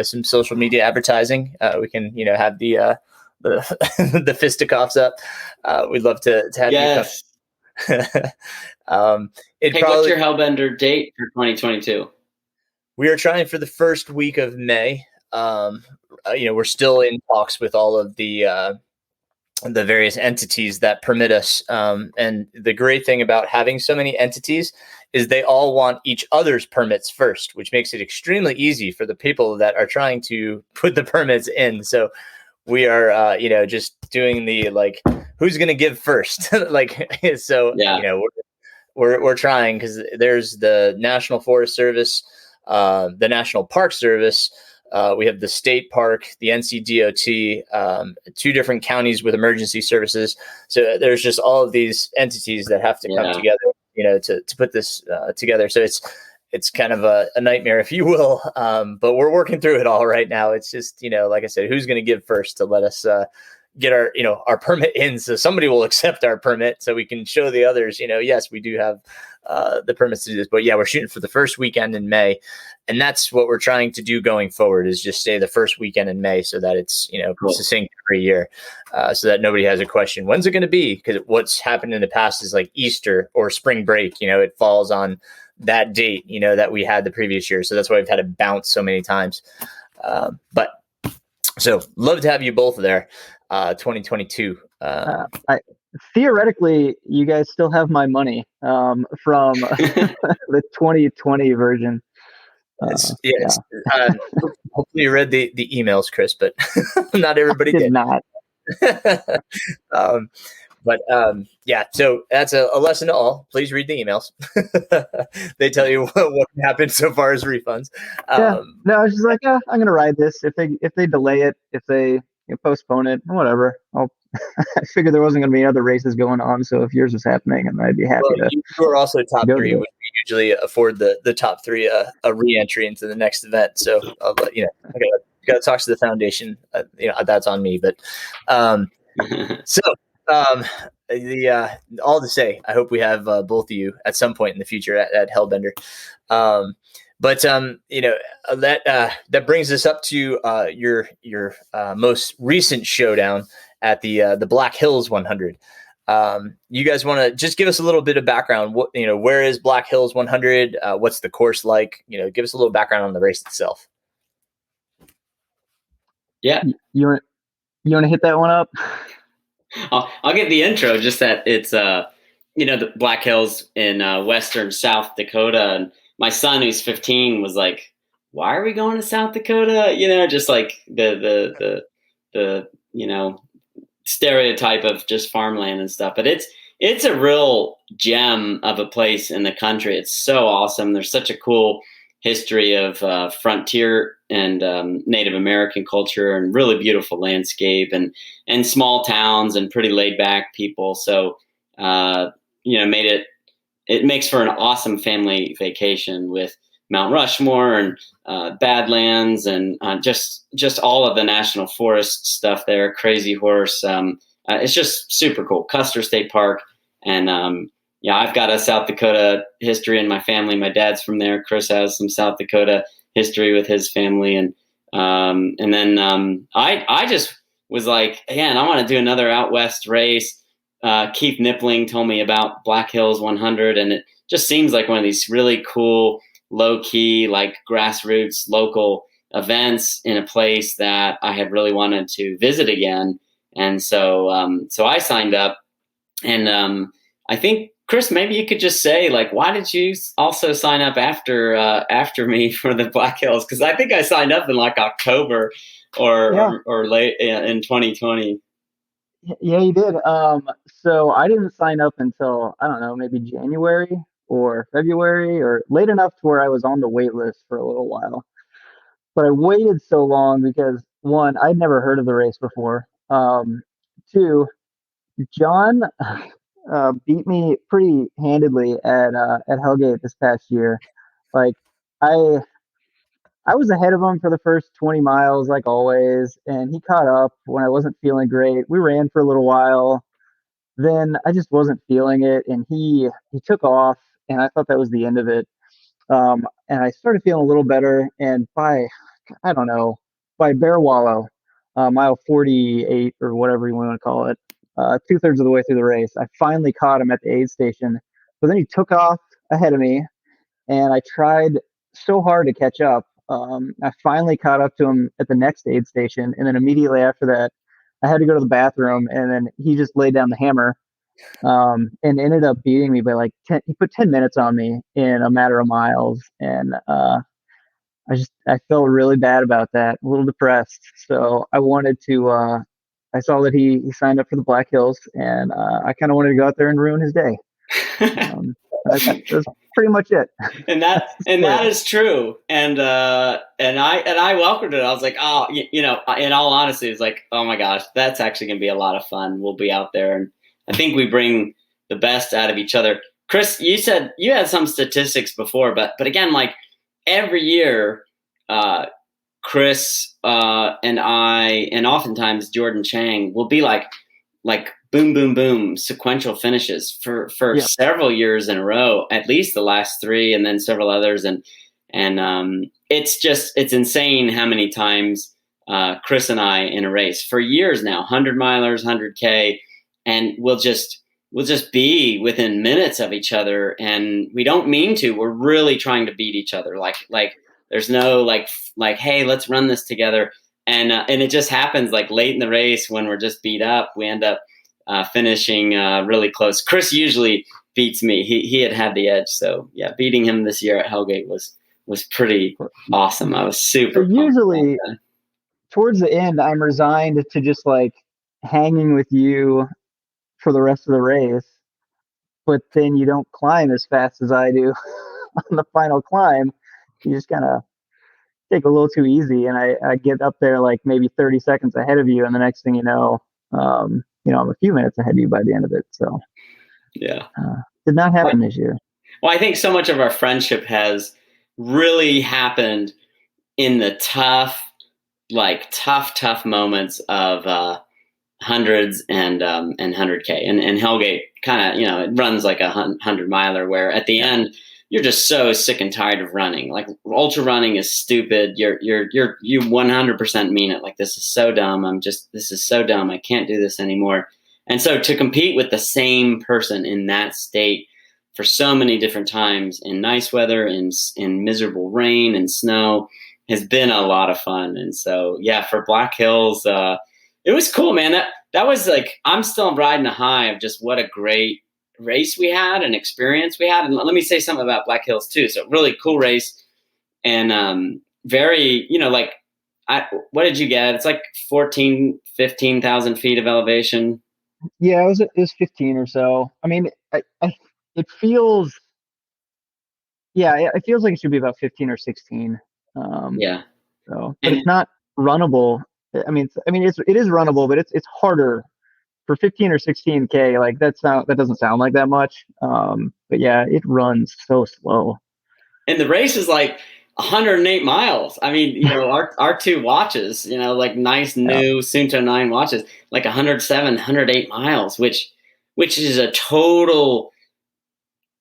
some social media advertising. We can have the the fisticuffs up. We'd love to have yes. you come. What's your Hellbender date for 2022? We are trying for the first week of May. We're still in talks with all of the various entities that permit us. And the great thing about having so many entities is they all want each other's permits first, which makes it extremely easy for the people that are trying to put the permits in. So we are, just doing the who's going to give first? So, yeah. We're trying because there's the National Forest Service, the National Park Service. We have the state park, the NCDOT, two different counties with emergency services. So there's just all of these entities that have to come together, to put this together. So it's kind of a nightmare, if you will. But we're working through it all right now. It's just, like I said, who's going to give first to let us get our, our permit in. So somebody will accept our permit so we can show the others, yes, we do have the permits to do this. But yeah, we're shooting for the first weekend in May. And that's what we're trying to do going forward, is just stay the first weekend in May so that it's, Cool. succinct every year, so that nobody has a question. When's it going to be? Because what's happened in the past is like Easter or spring break, it falls on that date, that we had the previous year. So that's why we've had to bounce so many times. But so love to have you both there, 2022. Theoretically, you guys still have my money from the 2020 version. Yes. Hopefully you read the emails, Chris, but not everybody did. Not. Yeah, so that's a lesson to all. Please read the emails. They tell you what happened so far as refunds. No, I was just like, I'm going to ride this. If they delay it, if they postpone it, whatever. I figured there wasn't going to be other races going on, so if yours was happening, and I'd be happy to. You are also top three. We usually afford the top three a re-entry into the next event. So I'll let you know. I got to talk to the foundation. That's on me. But all to say, I hope we have both of you at some point in the future at Hellbender. That brings us up to your most recent showdown at the Black Hills 100. You guys want to just give us a little bit of background? What, where is Black Hills 100? What's the course like? Give us a little background on the race itself. Yeah, you want to hit that one up? I'll get the intro. Just that it's the Black Hills in western South Dakota, and my son, who's 15, was like, "Why are we going to South Dakota?" Just like the stereotype of just farmland and stuff. But it's a real gem of a place in the country. It's so awesome. There's such a cool history of frontier and Native American culture, and really beautiful landscape, and small towns and pretty laid back people. So it makes for an awesome family vacation with Mount Rushmore and Badlands and just all of the national forest stuff there. Crazy Horse. It's just super cool. Custer State Park. And I've got a South Dakota history in my family. My dad's from there. Chris has some South Dakota history with his family. And then I just was like, man, I want to do another out west race. Keith Nippling told me about Black Hills 100, and it just seems like one of these really cool, low-key, like grassroots local events in a place that I had really wanted to visit again. And so I signed up, and I think, Chris, maybe you could just say, like, why did you also sign up after me for the Black Hills? Because I think I signed up in like October or late in 2020. Yeah, you did. So I didn't sign up until, I don't know, maybe January or February, or late enough to where I was on the wait list for a little while. But I waited so long because, one, I'd never heard of the race before. Two, John beat me pretty handedly at Hellgate this past year. Like, I was ahead of him for the first 20 miles, like always, and he caught up when I wasn't feeling great. We ran for a little while. Then I just wasn't feeling it, and he took off, and I thought that was the end of it. And I started feeling a little better, and by Bear Wallow, mile 48 or whatever you want to call it, 2/3 of the way through the race, I finally caught him at the aid station. But then he took off ahead of me, and I tried so hard to catch up. I finally caught up to him at the next aid station, and then immediately after that, I had to go to the bathroom, and then he just laid down the hammer, and ended up beating me by like 10. He put 10 minutes on me in a matter of miles, and I felt really bad about that, a little depressed. So I wanted to. I saw that he signed up for the Black Hills, and I kind of wanted to go out there and ruin his day. That's pretty much it. And that is true. And I welcomed it. I was like, oh, in all honesty, it's like, oh my gosh, that's actually going to be a lot of fun. We'll be out there, and I think we bring the best out of each other. Chris, you said you had some statistics before, but again, like every year, Chris and I, and oftentimes Jordan Chang, will be like boom, boom, boom, sequential finishes for several years in a row, at least the last 3, and then several others. And it's insane how many times Chris and I in a race for years now, 100 milers, 100K, and we'll just be within minutes of each other, and we don't mean to. We're really trying to beat each other. Like there's no like, hey, let's run this together. And it just happens like late in the race when we're just beat up, we end up finishing really close. Chris usually beats me. He had the edge. So yeah, beating him this year at Hellgate was pretty awesome. I was super. So usually towards the end, I'm resigned to just like hanging with you for the rest of the race, but then you don't climb as fast as I do on the final climb. You just kind of take a little too easy, and I get up there like maybe 30 seconds ahead of you, and the next thing you know, I'm a few minutes ahead of you by the end of it. So yeah, did not happen this year. Well, I think so much of our friendship has really happened in the tough moments of hundreds and 100K, and Hellgate kind of, it runs like 100 miler, where at the end you're just so sick and tired of running. Like, ultra running is stupid. You 100% mean it. Like, this is so dumb. This is so dumb. I can't do this anymore. And so to compete with the same person in that state for so many different times, in nice weather, in miserable rain and snow, has been a lot of fun. And so, yeah, for Black Hills, it was cool, man. That was like, I'm still riding a high of just what a great race we had and experience we had. And let me say something about Black Hills too. So really cool race, and very, what did you get? It's like 15,000 feet of elevation. Yeah, it was 15 or so. I mean, it feels like it should be about 15 or 16. Yeah. So, but it's not runnable. I mean, it is runnable, but it's harder for 15 or 16K. Like, that doesn't sound like that much. But yeah, it runs so slow. And the race is like 108 miles. I mean, our 2 watches, like nice new Sunto 9 watches, like 107, 108 miles, which is a total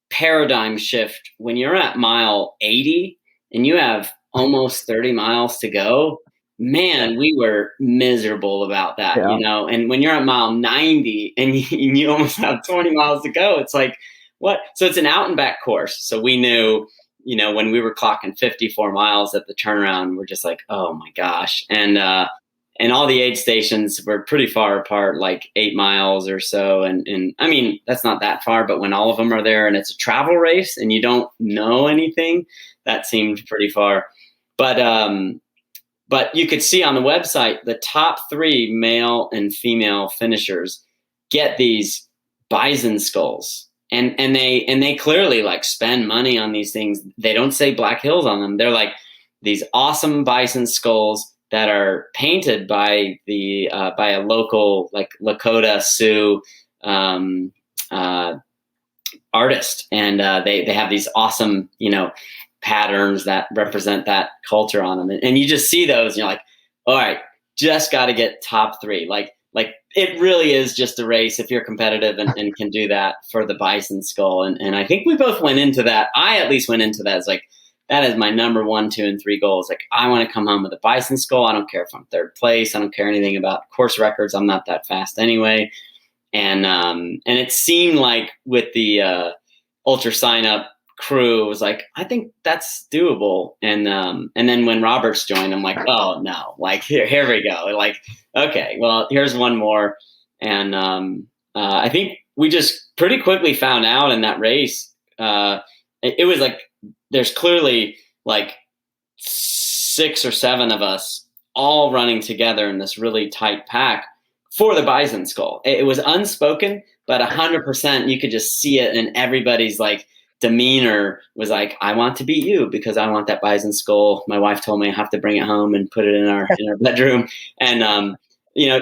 paradigm shift when you're at mile 80 and you have almost 30 miles to go. Man, we were miserable about that, and when you're at mile 90 and you almost have 20 miles to go, it's like, what? So it's an out and back course. So we knew, when we were clocking 54 miles at the turnaround, we're just like, oh my gosh. And all the aid stations were pretty far apart, like 8 miles or so. And I mean, that's not that far, but when all of them are there and it's a travel race and you don't know anything, that seemed pretty far. But you could see on the website, the top 3 male and female finishers get these bison skulls. And they clearly like spend money on these things. They don't say Black Hills on them. They're like these awesome bison skulls that are painted by by a local like Lakota Sioux artist. And they have these awesome, patterns that represent that culture on them. And you just see those and you're like, all right, just got to get top 3. Like it really is just a race if you're competitive and can do that for the bison skull. And I think we both went into that. I at least went into that as like, that is my number 1, 2, and 3 goals. Like, I want to come home with a bison skull. I don't care if I'm 3rd place. I don't care anything about course records. I'm not that fast anyway. And it seemed like with the ultra sign up crew, was like, I think that's doable. And then when Roberts joined, I'm like, oh no, like here we go. Like, okay, well, here's one more. And I think we just pretty quickly found out in that race, it was like, there's clearly like 6 or 7 of us all running together in this really tight pack for the bison skull. It was unspoken, but 100% you could just see it, and everybody's like demeanor was like, I want to beat you because I want that bison skull. My wife told me I have to bring it home and put it in our bedroom. And,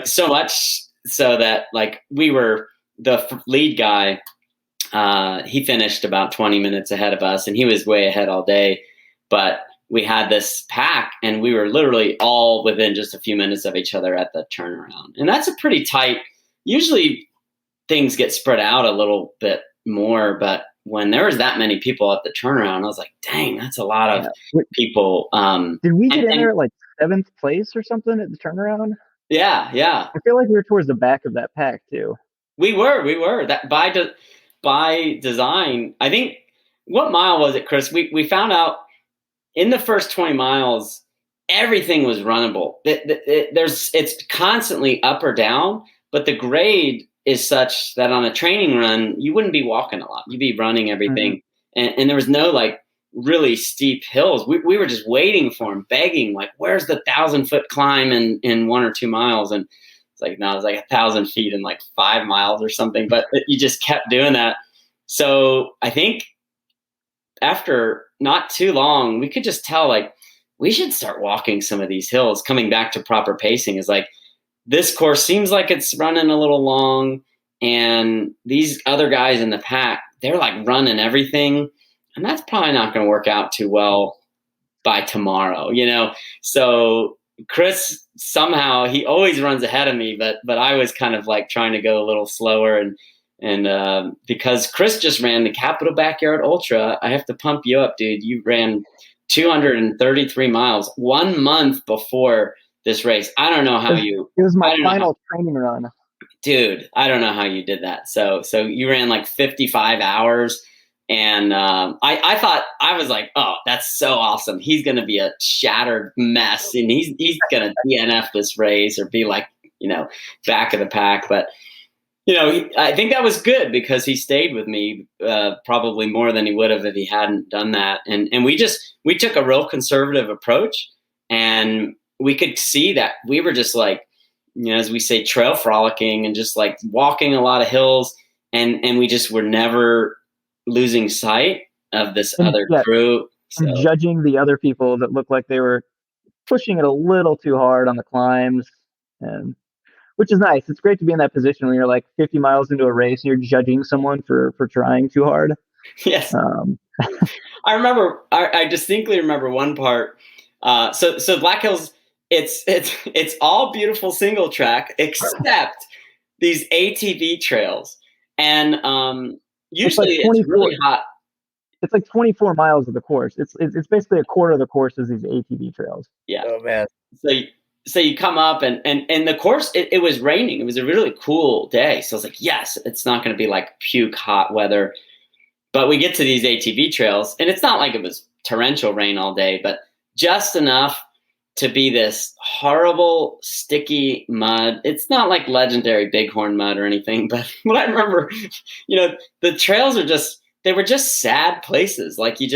so much so that like we were the lead guy. He finished about 20 minutes ahead of us, and he was way ahead all day. But we had this pack, and we were literally all within just a few minutes of each other at the turnaround. And that's a pretty tight, usually things get spread out a little bit more, but when there was that many people at the turnaround, I was like, dang, that's a lot of people. Did we get in there at like 7th place or something at the turnaround? Yeah. I feel like we were towards the back of that pack too. We were that by design. I think, what mile was it, Chris? We found out in the first 20 miles, everything was runnable. It's constantly up or down, but the grade is such that on a training run, you wouldn't be walking a lot. You'd be running everything. Mm-hmm. And there was no like really steep hills. We were just waiting for him, begging, like, where's the 1,000-foot climb in 1 or 2 miles? And it's like, no, it's like 1,000 feet in like 5 miles or something. But you just kept doing that. So I think after not too long, we could just tell, like, we should start walking some of these hills. Coming back to proper pacing is like, this course seems like it's running a little long, and these other guys in the pack, they're like running everything, and that's probably not going to work out too well by tomorrow, you know? So Chris, somehow, he always runs ahead of me, but I was kind of like trying to go a little slower, and because Chris just ran the Capital Backyard Ultra, I have to pump you up, dude. You ran 233 miles 1 month before this race. I don't know how you. It was my final training run, dude. I don't know how you did that. So you ran like 55 hours, and I thought, I was like, oh, that's so awesome. He's gonna be a shattered mess, and he's gonna DNF this race or be like, you know, back of the pack. But you know, I think that was good because he stayed with me probably more than he would have if he hadn't done that. And we took a real conservative approach, and we could see that we were just like, you know, as we say, trail frolicking and just like walking a lot of hills. And we just were never losing sight of this other crew. So. And judging the other people that looked like they were pushing it a little too hard on the climbs, and which is nice. It's great to be in that position when you're like 50 miles into a race and you're judging someone for trying too hard. Yes. I distinctly remember one part. So Black Hills, it's all beautiful single track except these ATV trails. And usually it's really hot. It's like 24 miles of the course. It's basically a quarter of the course is these ATV trails. Yeah. Oh man. So you come up and the course, it was raining. It was a really cool day. So I was like, yes, it's not going to be like puke hot weather. But we get to these ATV trails, and it's not like it was torrential rain all day, but just enough to be this horrible, sticky mud. It's not like legendary bighorn mud or anything, but what I remember, you know, the trails they were just sad places. Like they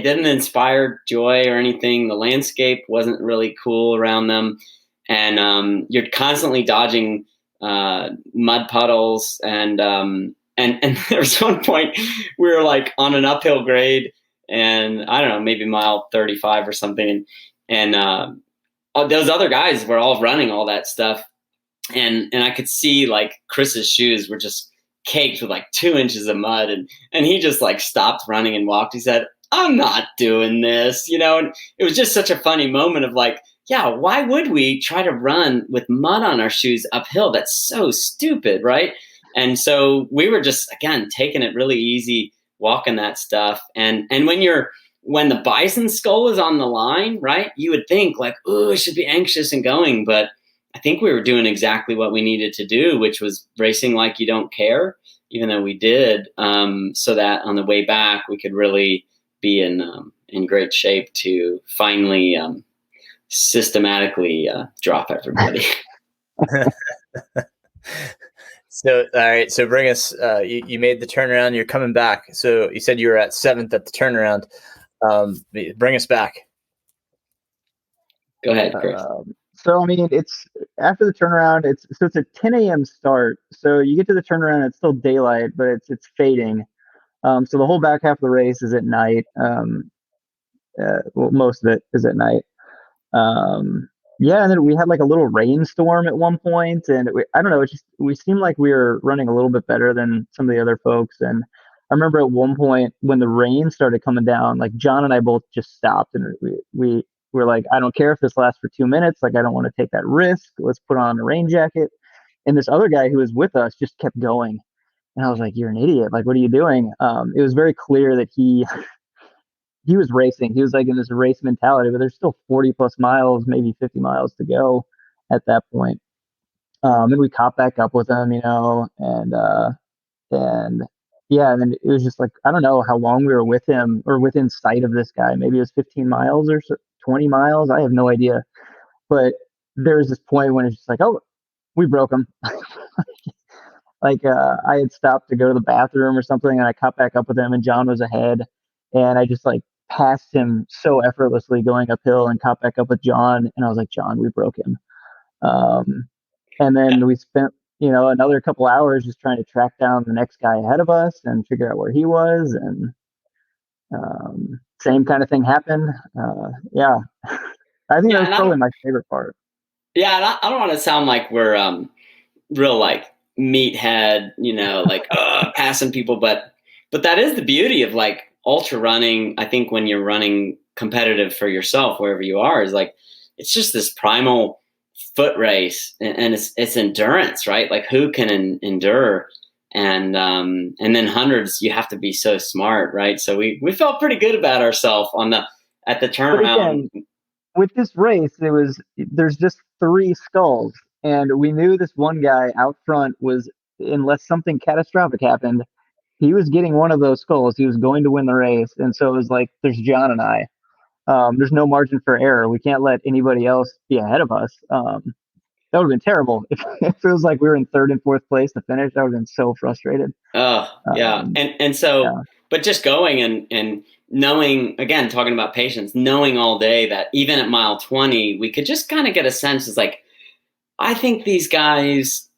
didn't inspire joy or anything. The landscape wasn't really cool around them. And you're constantly dodging mud puddles. And there was one point we were like on an uphill grade, and I don't know, maybe mile 35 or something. And those other guys were all running all that stuff. And I could see like Chris's shoes were just caked with like 2 inches of mud, and he just like stopped running and walked. He said, I'm not doing this, you know. And it was just such a funny moment of like, yeah, why would we try to run with mud on our shoes uphill? That's so stupid, right? And so we were just, again, taking it really easy, walking that stuff. And when the Bison Skull is on the line, right, you would think like, oh, I should be anxious and going, but I think we were doing exactly what we needed to do, which was racing like you don't care, even though we did, so that on the way back we could really be in great shape to finally systematically drop everybody. So, all right. So bring us, you made the turnaround, you're coming back. So you said you were at 7th at the turnaround. Bring us back. Go ahead, Chris. So, I mean, it's after the turnaround, it's a 10 a.m. start. So you get to the turnaround, it's still daylight, but it's fading. So the whole back half of the race is at night. Well, most of it is at night. Yeah, and then we had like a little rainstorm at one point, and I don't know, we seemed like we were running a little bit better than some of the other folks. And remember at one point when the rain started coming down, like John and I both just stopped, and we were like, I don't care if this lasts for 2 minutes. Like, I don't want to take that risk. Let's put on a rain jacket. And this other guy who was with us just kept going. And I was like, you're an idiot. Like, what are you doing? It was very clear that he was racing. He was like in this race mentality, but there's still 40 plus miles, maybe 50 miles to go at that point. And we caught back up with him, and yeah, and then it was just like, I don't know how long we were with him or within sight of this guy. Maybe it was 15 miles or 20 miles. I have no idea. But there was this point when it's just like, oh, we broke him. Like, I had stopped to go to the bathroom or something, and I caught back up with him, and John was ahead, and I just like passed him so effortlessly going uphill and caught back up with John, and I was like, John, we broke him. And then we spent, another couple hours just trying to track down the next guy ahead of us and figure out where he was, and same kind of thing happened. Yeah, I think that was probably my favorite part. Yeah, and I don't want to sound like we're real like meathead, like passing people, but that is the beauty of like ultra running. I think when you're running competitive for yourself, wherever you are, is like it's just this primal foot race, and it's endurance, right? Like who can endure, and then hundreds, you have to be so smart, right? So we felt pretty good about ourselves at the turnaround. Again, with this race, there's just 3 skulls. And we knew this one guy out front was, unless something catastrophic happened, he was getting one of those skulls. He was going to win the race. And so it was like, there's John and I. There's no margin for error. We can't let anybody else be ahead of us. That would have been terrible. If it was like we were in 3rd and 4th place to finish, I would have been so frustrated. Oh, yeah. And so, yeah. But just going and knowing, again, talking about patience, knowing all day that even at mile 20, we could just kind of get a sense. It's like, I think these guys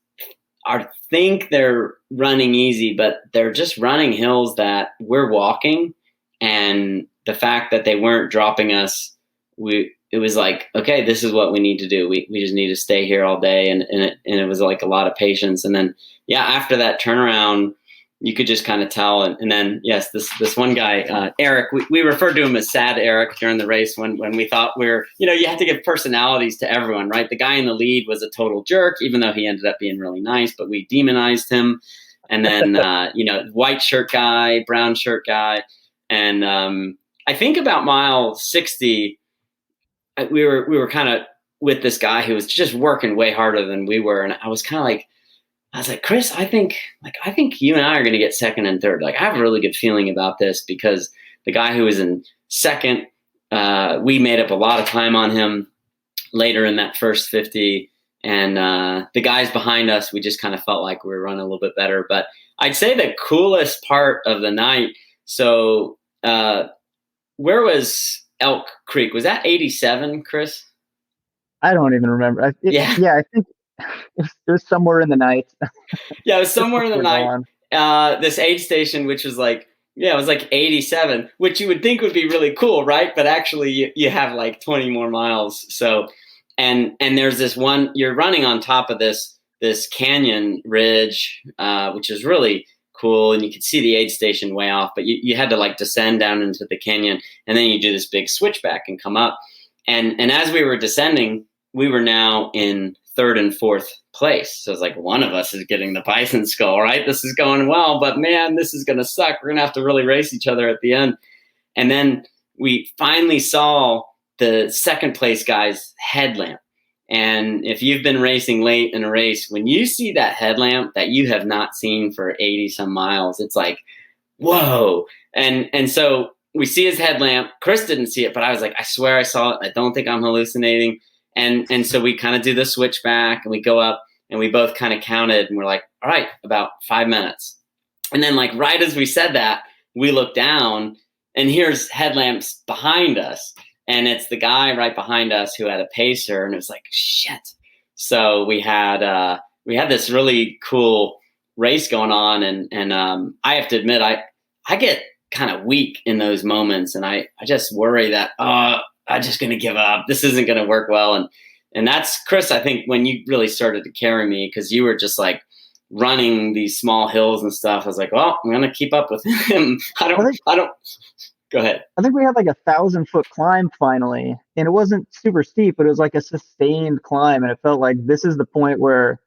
think they're running easy, but they're just running hills that we're walking. And the fact that they weren't dropping us, it was like, okay, this is what we need to do. We just need to stay here all day. And it was like a lot of patience. And then, yeah, after that turnaround, you could just kind of tell. And then, yes, this one guy, Eric, we referred to him as Sad Eric during the race when we thought you have to give personalities to everyone, right? The guy in the lead was a total jerk, even though he ended up being really nice, but we demonized him. And then, white shirt guy, brown shirt guy. And I think about mile 60, we were kind of with this guy who was just working way harder than we were. And I was like, Chris, I think you and I are going to get 2nd and 3rd. Like, I have a really good feeling about this because the guy who was in 2nd, we made up a lot of time on him later in that first 50. And the guys behind us, we just kind of felt like we were running a little bit better. But I'd say the coolest part of the night. So where was Elk Creek? Was that 87, Chris? I don't even remember. I think it was somewhere in the night. Yeah, it was somewhere in the night. This aid station, which was like, it was like 87, which you would think would be really cool, right? But actually, you have like 20 more miles. So, and there's this one, you're running on top of this canyon ridge, which is really cool, and you could see the aid station way off, but you had to like descend down into the canyon, and then you do this big switchback and come up. And as we were descending, we were now in 3rd and 4th place. So it's like one of us is getting the Bison Skull, right? This is going well, but man, this is going to suck. We're going to have to really race each other at the end. And then we finally saw the 2nd place guy's headlamp. And if you've been racing late in a race, when you see that headlamp that you have not seen for 80 some miles, it's like, whoa. And so we see his headlamp. Chris didn't see it, but I was like, I swear I saw it. I don't think I'm hallucinating. And so we kind of do the switchback and we go up and we both kind of counted and we're like, all right, about 5 minutes. And then like right as we said that, we look down and here's headlamps behind us. And it's the guy right behind us who had a pacer, and it was like, shit. So we had this really cool race going on, and I have to admit, I get kind of weak in those moments, and I just worry that I'm just going to give up. This isn't going to work well, and that's, Chris, I think when you really started to carry me, because you were just like running these small hills and stuff. I was like, well, I'm going to keep up with him. I don't, go ahead. I think we had like 1,000-foot climb finally, and it wasn't super steep, but it was like a sustained climb, and it felt like this is the point where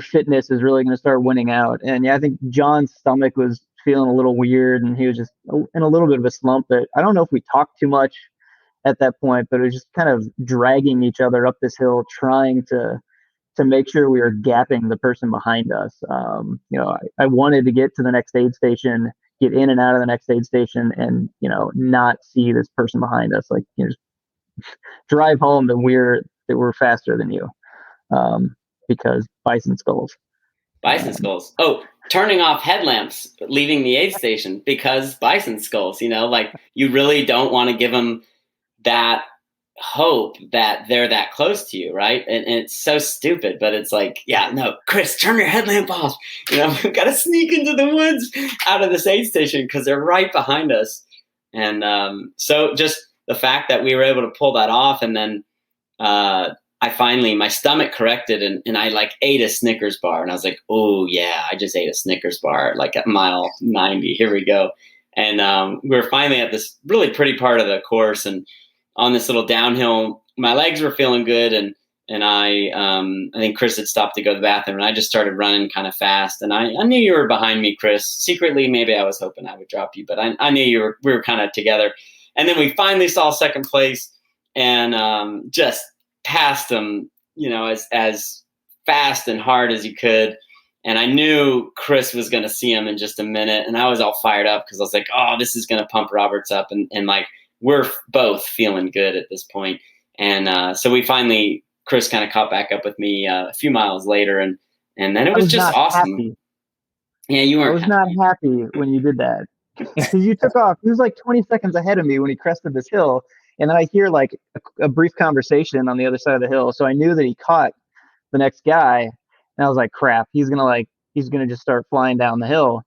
fitness is really going to start winning out. And yeah, I think John's stomach was feeling a little weird, and he was just in a little bit of a slump. But I don't know if we talked too much at that point, but it was just kind of dragging each other up this hill, trying to make sure we were gapping the person behind us. I wanted to get to the next aid station, get in and out of the next aid station, and not see this person behind us. Like, just drive home that we're faster than you, because Bison Skulls. Bison Skulls. Oh, turning off headlamps, leaving the aid station because Bison Skulls. Like, you really don't want to give them that hope that they're that close to you, right? And it's so stupid, but it's like, yeah, no, Chris, turn your headlamp off. We've got to sneak into the woods out of this aid station because they're right behind us. And so just the fact that we were able to pull that off, and then I finally, my stomach corrected, and I like ate a Snickers bar, and I was like, oh yeah, I just ate a Snickers bar like at mile 90. Here we go. And we were finally at this really pretty part of the course, and on this little downhill, my legs were feeling good, and I think Chris had stopped to go to the bathroom, and I just started running kind of fast. And I knew you were behind me, Chris. Secretly, maybe I was hoping I would drop you, but I knew we were kind of together. And then we finally saw second place, and just passed them, as fast and hard as you could. And I knew Chris was going to see him in just a minute, and I was all fired up because I was like, oh, this is going to pump Roberts up, and like, we're both feeling good at this point. And so we finally, Chris kind of caught back up with me a few miles later, and then it was just awesome. Happy. Yeah, you weren't. I was not happy when you did that, because you took off. He was like 20 seconds ahead of me when he crested this hill, and then I hear like a brief conversation on the other side of the hill. So I knew that he caught the next guy, and I was like, crap, he's gonna just start flying down the hill.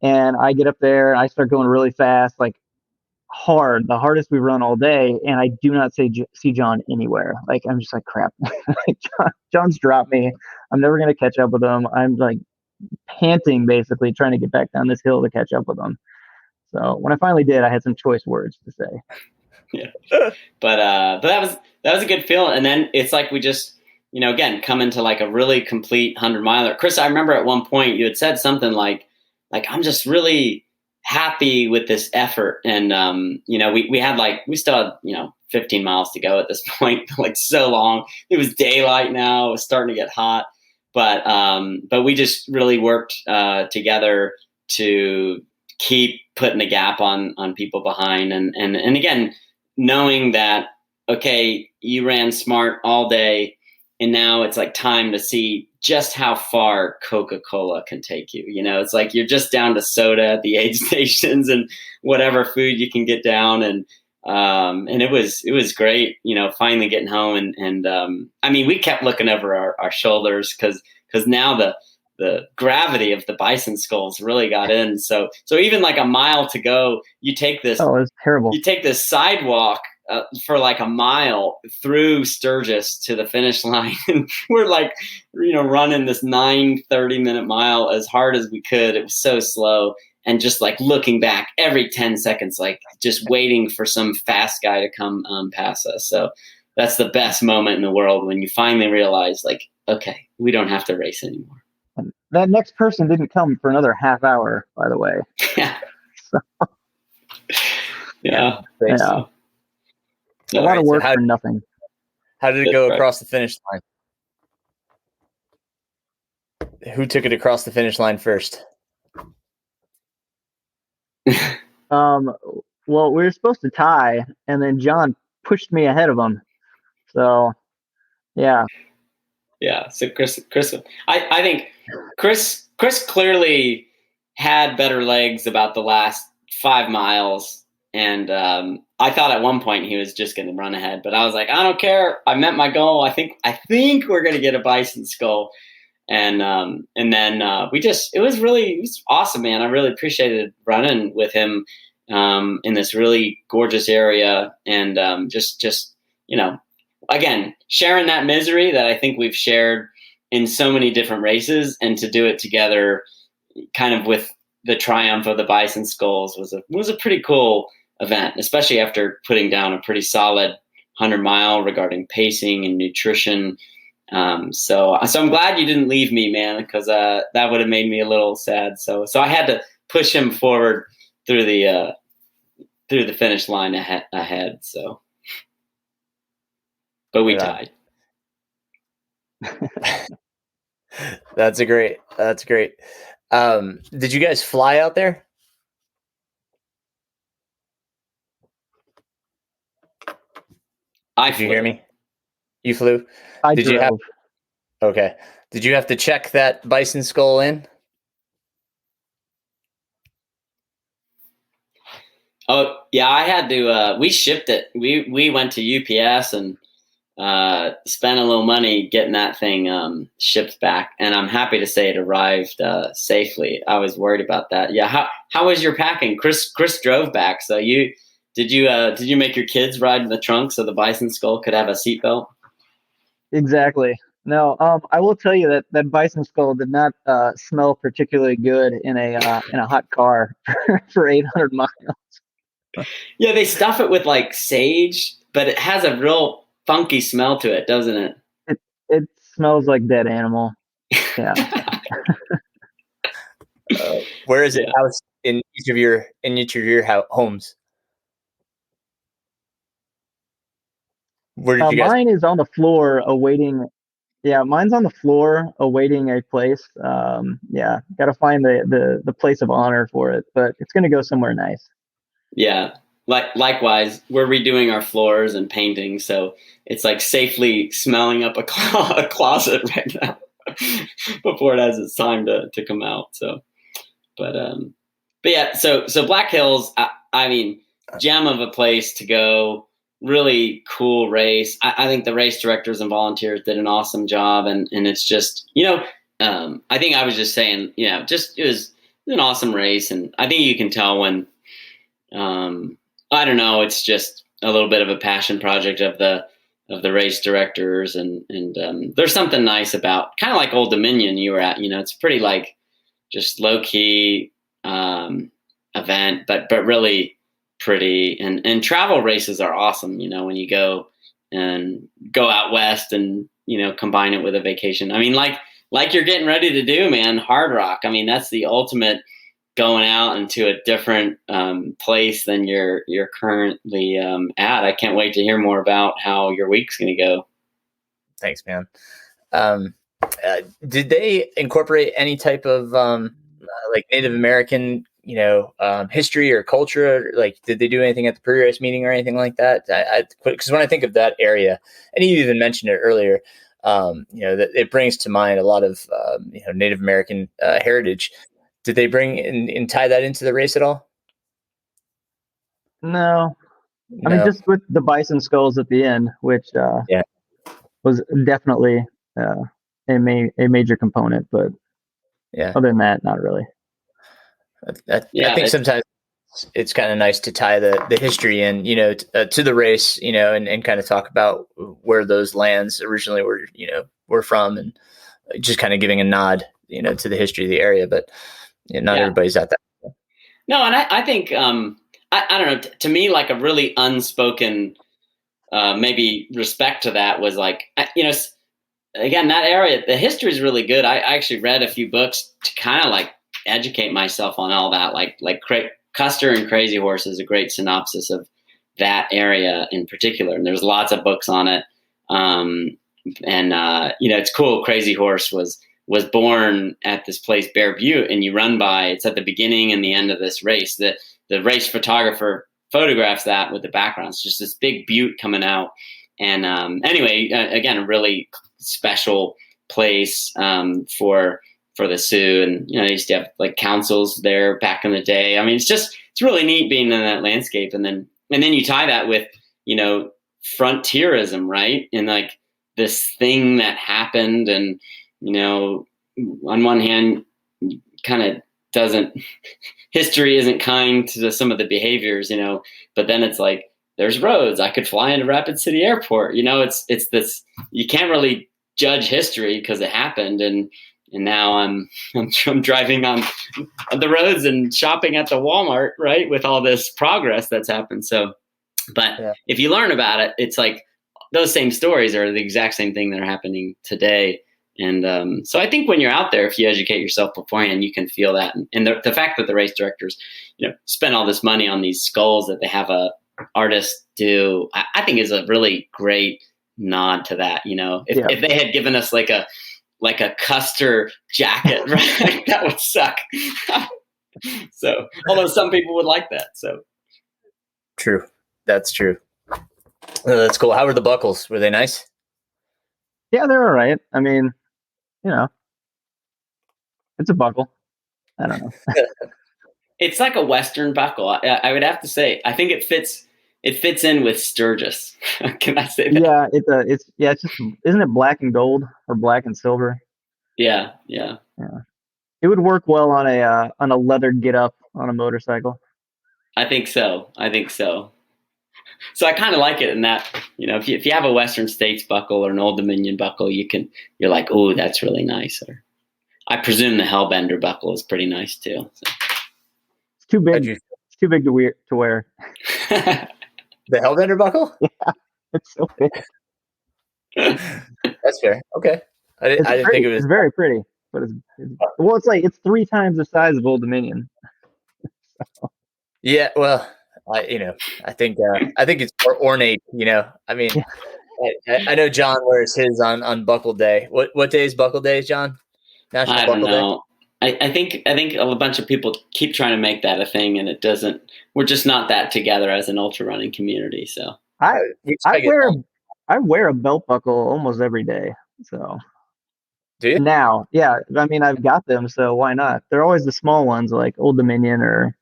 And I get up there, and I start going really fast, like hard, the hardest we run all day, and I do not see John anywhere. Like, I'm just like, crap. John's dropped me. I'm never gonna catch up with him. I'm like panting, basically trying to get back down this hill to catch up with him. So when I finally did, I had some choice words to say. Yeah, but that was a good feeling. And then it's like we just, again, come into like a really complete 100-miler. Chris, I remember at one point you had said something like I'm just really happy with this effort. And we still had 15 miles to go at this point, like so long. It was daylight now. It was starting to get hot, but we just really worked together to keep putting the gap on people behind, and again, knowing that, okay, you ran smart all day, and now it's like time to see just how far Coca-Cola can take you. It's like you're just down to soda at the aid stations and whatever food you can get down. And it was great, finally getting home. And I mean, we kept looking over our shoulders because now the gravity of the Bison Skulls really got in. So even like a mile to go, you take this. Oh, it was terrible. You take this sidewalk for like a mile through Sturgis to the finish line, and we're like, running this 30-minute mile as hard as we could. It was so slow, and just like looking back every 10 seconds, like just waiting for some fast guy to come pass us. So that's the best moment in the world when you finally realize, like, okay, we don't have to race anymore. And that next person didn't come for another half hour, by the way. Yeah. So. Yeah. Yeah. A lot of work for nothing. How did it go across the finish line? Who took it across the finish line first? Well, we were supposed to tie, and then John pushed me ahead of him. So, yeah. Yeah. So Chris, I think Chris clearly had better legs about the last 5 miles. And I thought at one point he was just going to run ahead, but I was like, I don't care. I met my goal. I think we're going to get a Bison Skull. And then it was awesome, man. I really appreciated running with him in this really gorgeous area. And just again, sharing that misery that I think we've shared in so many different races, and to do it together kind of with the triumph of the Bison Skulls was a pretty cool event, especially after putting down a pretty solid 100-mile regarding pacing and nutrition. So I'm glad you didn't leave me, man, because that would have made me a little sad. So I had to push him forward through the finish line ahead. So, but we tied. That's great. Did you guys fly out there? Did you hear me? You flew? I drove. Okay. Did you have to check that Bison Skull in? Oh yeah, I had to. We shipped it. We went to UPS and spent a little money getting that thing shipped back, and I'm happy to say it arrived safely. I was worried about that. Yeah, how was your packing? Chris drove back, so did you make your kids ride in the trunk so the Bison Skull could have a seatbelt? Exactly. No, I will tell you that Bison Skull did not smell particularly good in a hot car for 800 miles. Yeah, they stuff it with like sage, but it has a real funky smell to it, doesn't it? It smells like dead animal. Yeah. Where is it housed in each of your homes? Where did you guys? Mine is on the floor awaiting. Yeah, mine's on the floor awaiting a place. Got to find the place of honor for it, but it's going to go somewhere nice. Yeah. Likewise, we're redoing our floors and painting, so it's like safely smelling up a closet right now before it has its time to come out. So, but yeah, so Black Hills, I mean, gem of a place to go. Really cool race. I think the race directors and volunteers did an awesome job, and it's just I think I was just saying, just it was an awesome race, and I think you can tell when. I don't know. It's just a little bit of a passion project of the race directors, and there's something nice about kind of like Old Dominion you were at. It's pretty like just low key event, but really pretty. And travel races are awesome. When you go out west and combine it with a vacation. I mean, like you're getting ready to do, man. Hard Rock. I mean, that's the ultimate. Going out into a different place than you're currently at. I can't wait to hear more about how your week's going to go. Thanks, man. Did they incorporate any type of like Native American, history or culture? Like, did they do anything at the pre-race meeting or anything like that? Because when I think of that area, and you even mentioned it earlier, that it brings to mind a lot of Native American heritage. Did they bring and tie that into the race at all? No. I mean, just with the Bison Skulls at the end, which was definitely a major component, but other than that, not really. I think sometimes it's kind of nice to tie the history in, to the race, and kind of talk about where those lands originally were from, and just kind of giving a nod, to the history of the area, but. Not everybody's at that. No, and I think I don't know. To me, like a really unspoken, maybe respect to that was like again that area. The history is really good. I actually read a few books to kind of like educate myself on all that. Like Custer and Crazy Horse is a great synopsis of that area in particular, and there's lots of books on it. It's cool. Crazy Horse was born at this place, Bear Butte, and you run by, it's at the beginning and the end of this race. The race photographer photographs that with the background. It's just this big butte coming out. And again, a really special place for the Sioux. And, they used to have like councils there back in the day. I mean, it's really neat being in that landscape. And then you tie that with, frontierism, right? And like this thing that happened and, on one hand, kind of history isn't kind to some of the behaviors, but then it's like, there's roads. I could fly into Rapid City Airport. It's this, you can't really judge history because it happened, and now I'm driving on the roads and shopping at the Walmart, right, with all this progress that's happened. So, but if you learn about it, it's like those same stories are the exact same thing that are happening today. And so I think when you're out there, if you educate yourself beforehand, you can feel that. And the fact that the race directors, spend all this money on these skulls that they have a artist do, I think is a really great nod to that. If they had given us like a Custer jacket, right, that would suck. So, although some people would like that. So true. That's true. That's cool. How were the buckles? Were they nice? Yeah, they're all right. I mean, it's a buckle. I don't know. It's like a Western buckle. I would have to say, I think it fits in with Sturgis. Can I say that? Yeah, it's just, isn't it black and gold or black and silver? Yeah. It would work well on a leather get up on a motorcycle. I think so. So I kind of like it in that, if you have a Western States buckle or an Old Dominion buckle, you're like, oh, that's really nice. Or I presume the Hellbender buckle is pretty nice too. So. It's too big. It's too big to wear. The Hellbender buckle? Yeah, it's so big. That's fair. Okay, I didn't think it was. It's very pretty, but it's 3 times the size of Old Dominion. So. Yeah, well, I think it's more ornate. I mean, I know John wears his on Buckle Day. What day is Buckle Day, John? National I Buckle don't know. Day? I think a bunch of people keep trying to make that a thing, and it doesn't. We're just not that together as an ultra running community. So I wear a belt buckle almost every day. So do you now? Yeah, I mean I've got them, so why not? They're always the small ones like Old Dominion or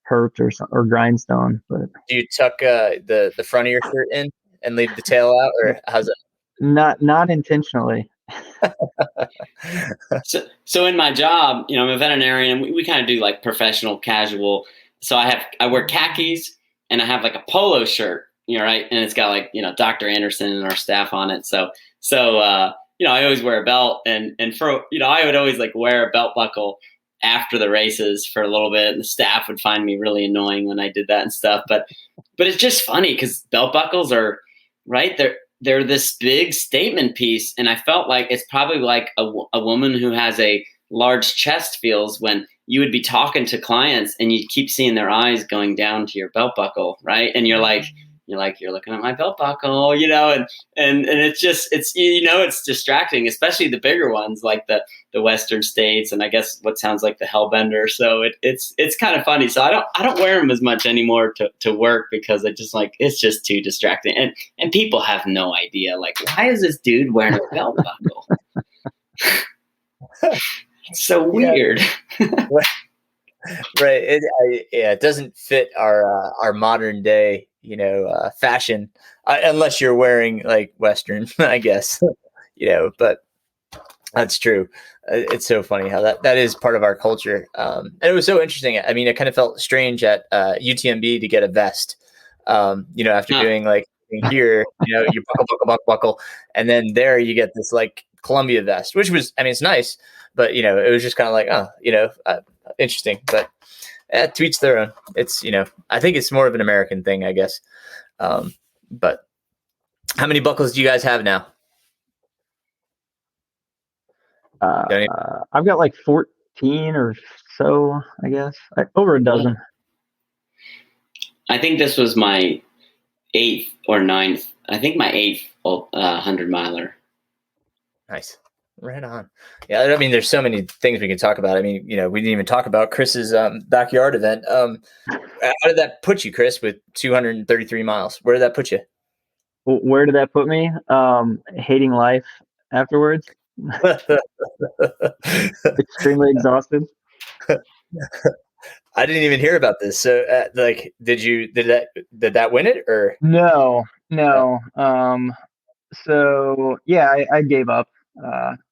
Hurt or Grindstone. But do you tuck the front of your shirt in and leave the tail out, or how's it? Not intentionally. So in my job, I'm a veterinarian, and we kind of do like professional casual. So I wear khakis, and I have like a polo shirt, right, and it's got like Dr. Andersen and our staff on it. So I always wear a belt, and for I would always like wear a belt buckle after the races for a little bit, and the staff would find me really annoying when I did that and stuff. But it's just funny because belt buckles are right. They're this big statement piece, and I felt like it's probably like a woman who has a large chest feels when you would be talking to clients and you keep seeing their eyes going down to your belt buckle, right? And you're looking at my belt buckle, and it's distracting, especially the bigger ones like the Western States, and I guess what sounds like the Hellbender. So it's kind of funny. So I don't wear them as much anymore to work because I just it's just too distracting, and people have no idea like, why is this dude wearing a belt buckle? It's so weird. Right. It doesn't fit our modern day fashion, unless you're wearing like Western, I guess, but that's true. It's so funny how that is part of our culture. And it was so interesting. I mean, it kind of felt strange at UTMB to get a vest, after doing like here, you buckle, and then there you get this like Columbia vest, which was, I mean, it's nice, but it was just kind of like, interesting, but to each their own. It's, I think it's more of an American thing, I guess. But how many buckles do you guys have now? I've got like 14 or so, I guess. Over a dozen. I think this was my 8th or 9th. I think my 8th 100 miler. Nice. Right on. Yeah, I mean, there's so many things we can talk about. I mean, we didn't even talk about Chris's backyard event. How did that put you, Chris, with 233 miles? Where did that put you? Where did that put me? Hating life afterwards. Extremely exhausted. I didn't even hear about this. So, did that win it or no? So yeah, I gave up.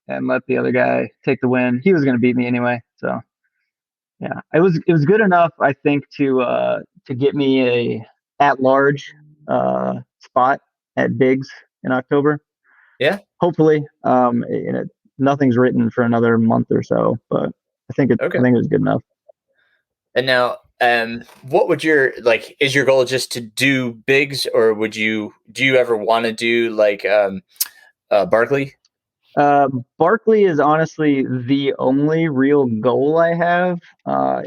And let the other guy take the win. He was going to beat me anyway. So yeah, it was good enough, I think, to get me a at-large spot at Biggs in October. Yeah. hopefully, nothing's written for another month or so, but I think it was good enough. And now, what would is your goal just to do bigs, or do you ever want to do like Barkley? Barkley is honestly the only real goal I have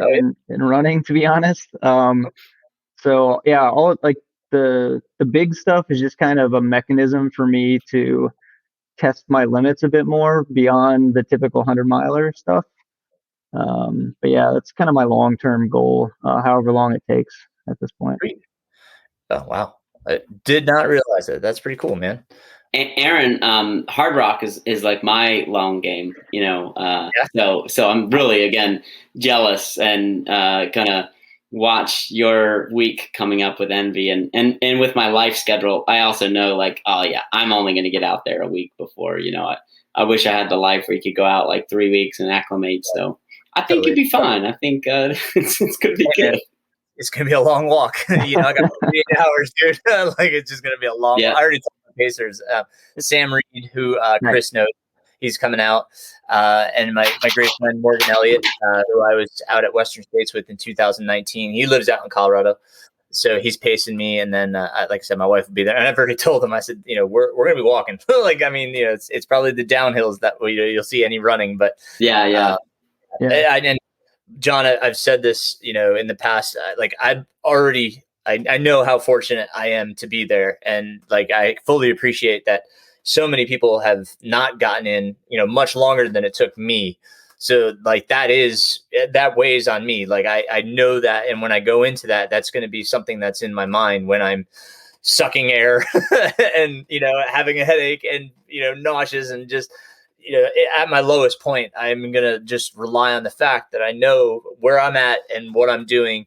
in running, to be honest. So yeah, all like the big stuff is just kind of a mechanism for me to test my limits a bit more beyond the typical 100-miler stuff. But yeah, that's kind of my long-term goal, however long it takes at this point. Oh, wow. I did not realize that. That's pretty cool, man. Aaron, Hard Rock is like my long game, so I'm really, again, jealous and gonna watch your week coming up with envy, and with my life schedule, I also know like, oh yeah, I'm only going to get out there a week before, I wish I had the life where you could go out like 3 weeks and acclimate. So I think it'd be fun. I think it's going to be good. It's going to be a long walk. I got 48 hours, dude. Like, it's just going to be a long walk. I already told the Pacers, Sam Reed, who Chris knows, he's coming out. And my great friend, Morgan Elliott, who I was out at Western States with in 2019, he lives out in Colorado. So he's pacing me. And then, like I said, my wife will be there. And I've already told him, I said, we're going to be walking. Like, I mean, it's probably the downhills that you'll see any running. But yeah. And John, I've said this, in the past, I know how fortunate I am to be there. And like, I fully appreciate that so many people have not gotten in, much longer than it took me. So like, that weighs on me. Like, I know that. And when I go into that, that's going to be something that's in my mind when I'm sucking air and, having a headache and, nauseous and just, at my lowest point, I'm going to just rely on the fact that I know where I'm at and what I'm doing,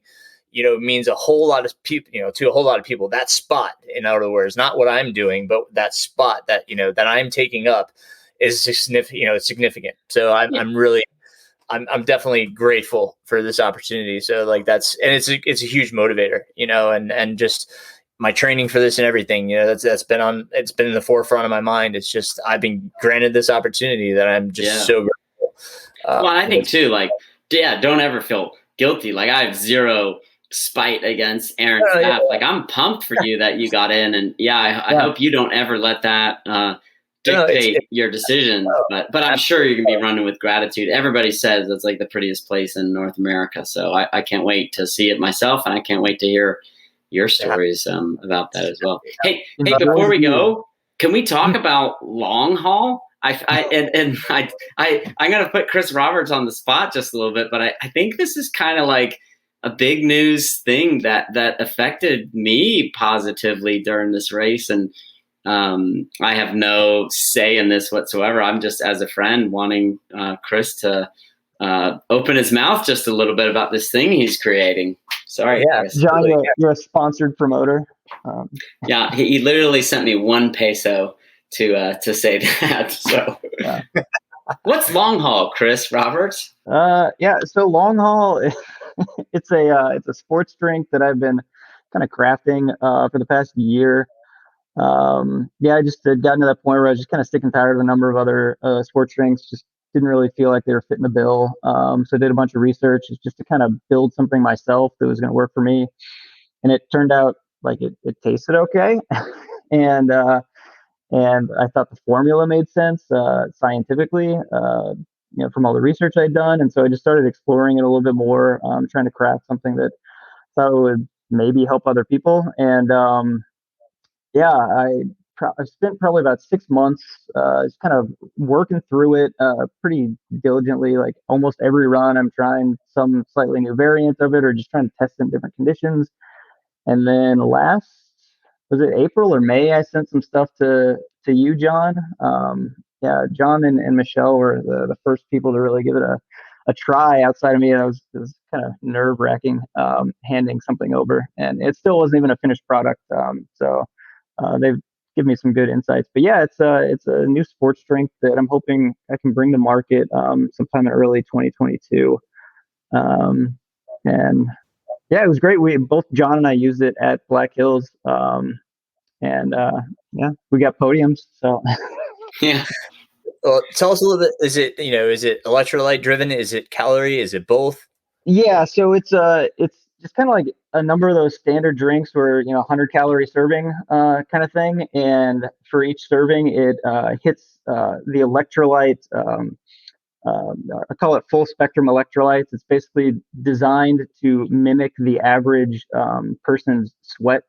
means a whole lot of people, to a whole lot of people. That spot, in other words, not what I'm doing, but that spot that, that I'm taking up is significant. So I'm definitely grateful for this opportunity. So like it's a huge motivator, and just my training for this and everything, it's been in the forefront of my mind. It's just, I've been granted this opportunity that I'm just so grateful. Well, I think too, like, don't ever feel guilty. Like, I have zero spite against Aaron Saft. Like, I'm pumped for you that you got in, and I hope you don't ever let that dictate your decision. But I'm sure you're gonna be running with gratitude. Everybody says it's like the prettiest place in North America, so I can't wait to see it myself, and I can't wait to hear your stories about that as well. Hey, before we go, can we talk about long haul? I'm gonna put Chris Roberts on the spot just a little bit, but I think this is kind of like a big news thing that affected me positively during this race, and I have no say in this whatsoever. I'm just, as a friend, wanting Chris to open his mouth just a little bit about this thing he's creating. Sorry, Chris. John, you're a sponsored promoter. Yeah, he literally sent me $1 to say that. So, what's long haul, Chris Roberts? So long haul, it's a sports drink that I've been kind of crafting for the past year. I just had gotten to that point where I was just kind of sick and tired of a number of other sports drinks. Just didn't really feel like they were fitting the bill. So I did a bunch of research just to kind of build something myself that was going to work for me. And it turned out like it tasted okay. and I thought the formula made sense scientifically, from all the research I'd done. And so I just started exploring it a little bit more, trying to craft something that I thought would maybe help other people. And I spent probably about 6 months just kind of working through it pretty diligently. Like almost every run, I'm trying some slightly new variant of it or just trying to test in different conditions. And then was it April or May, I sent some stuff to you, John. John and Michelle were the first people to really give it a try outside of me. It was kind of nerve wracking handing something over, and it still wasn't even a finished product. So they've given me some good insights. But yeah, it's a new sports drink that I'm hoping I can bring to market sometime in early 2022. And yeah, it was great. Both John and I used it at Black Hills, and we got podiums. So Yeah. Well, tell us a little bit. Is it electrolyte driven? Is it calorie? Is it both? Yeah, so it's just kind of like a number of those standard drinks where 100-calorie serving kind of thing, and for each serving it hits the electrolyte. I call it full spectrum electrolytes. It's basically designed to mimic the average person's sweat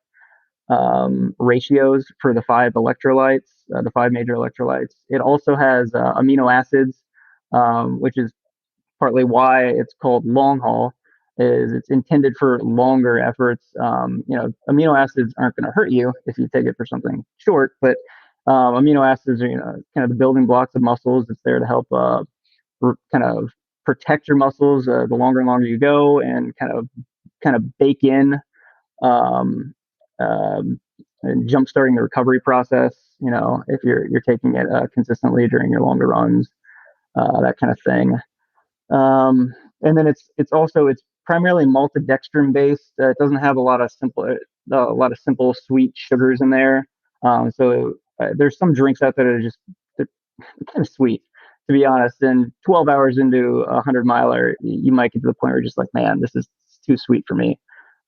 ratios for the five electrolytes, the five major electrolytes. It also has amino acids, which is partly why it's called long haul. Is it's intended for longer efforts. Amino acids aren't going to hurt you if you take it for something short, but amino acids are kind of the building blocks of muscles. It's there to help kind of protect your muscles the longer and longer you go, and kind of bake in and jump starting the recovery process. If you're taking it consistently during your longer runs, that kind of thing. And then it's primarily maltodextrin based. It doesn't have a lot of simple sweet sugars in there. So there's some drinks out there that are just they're kind of sweet, to be honest. And 12 hours into a 100-miler, you might get to the point where you're just like, man, this is too sweet for me.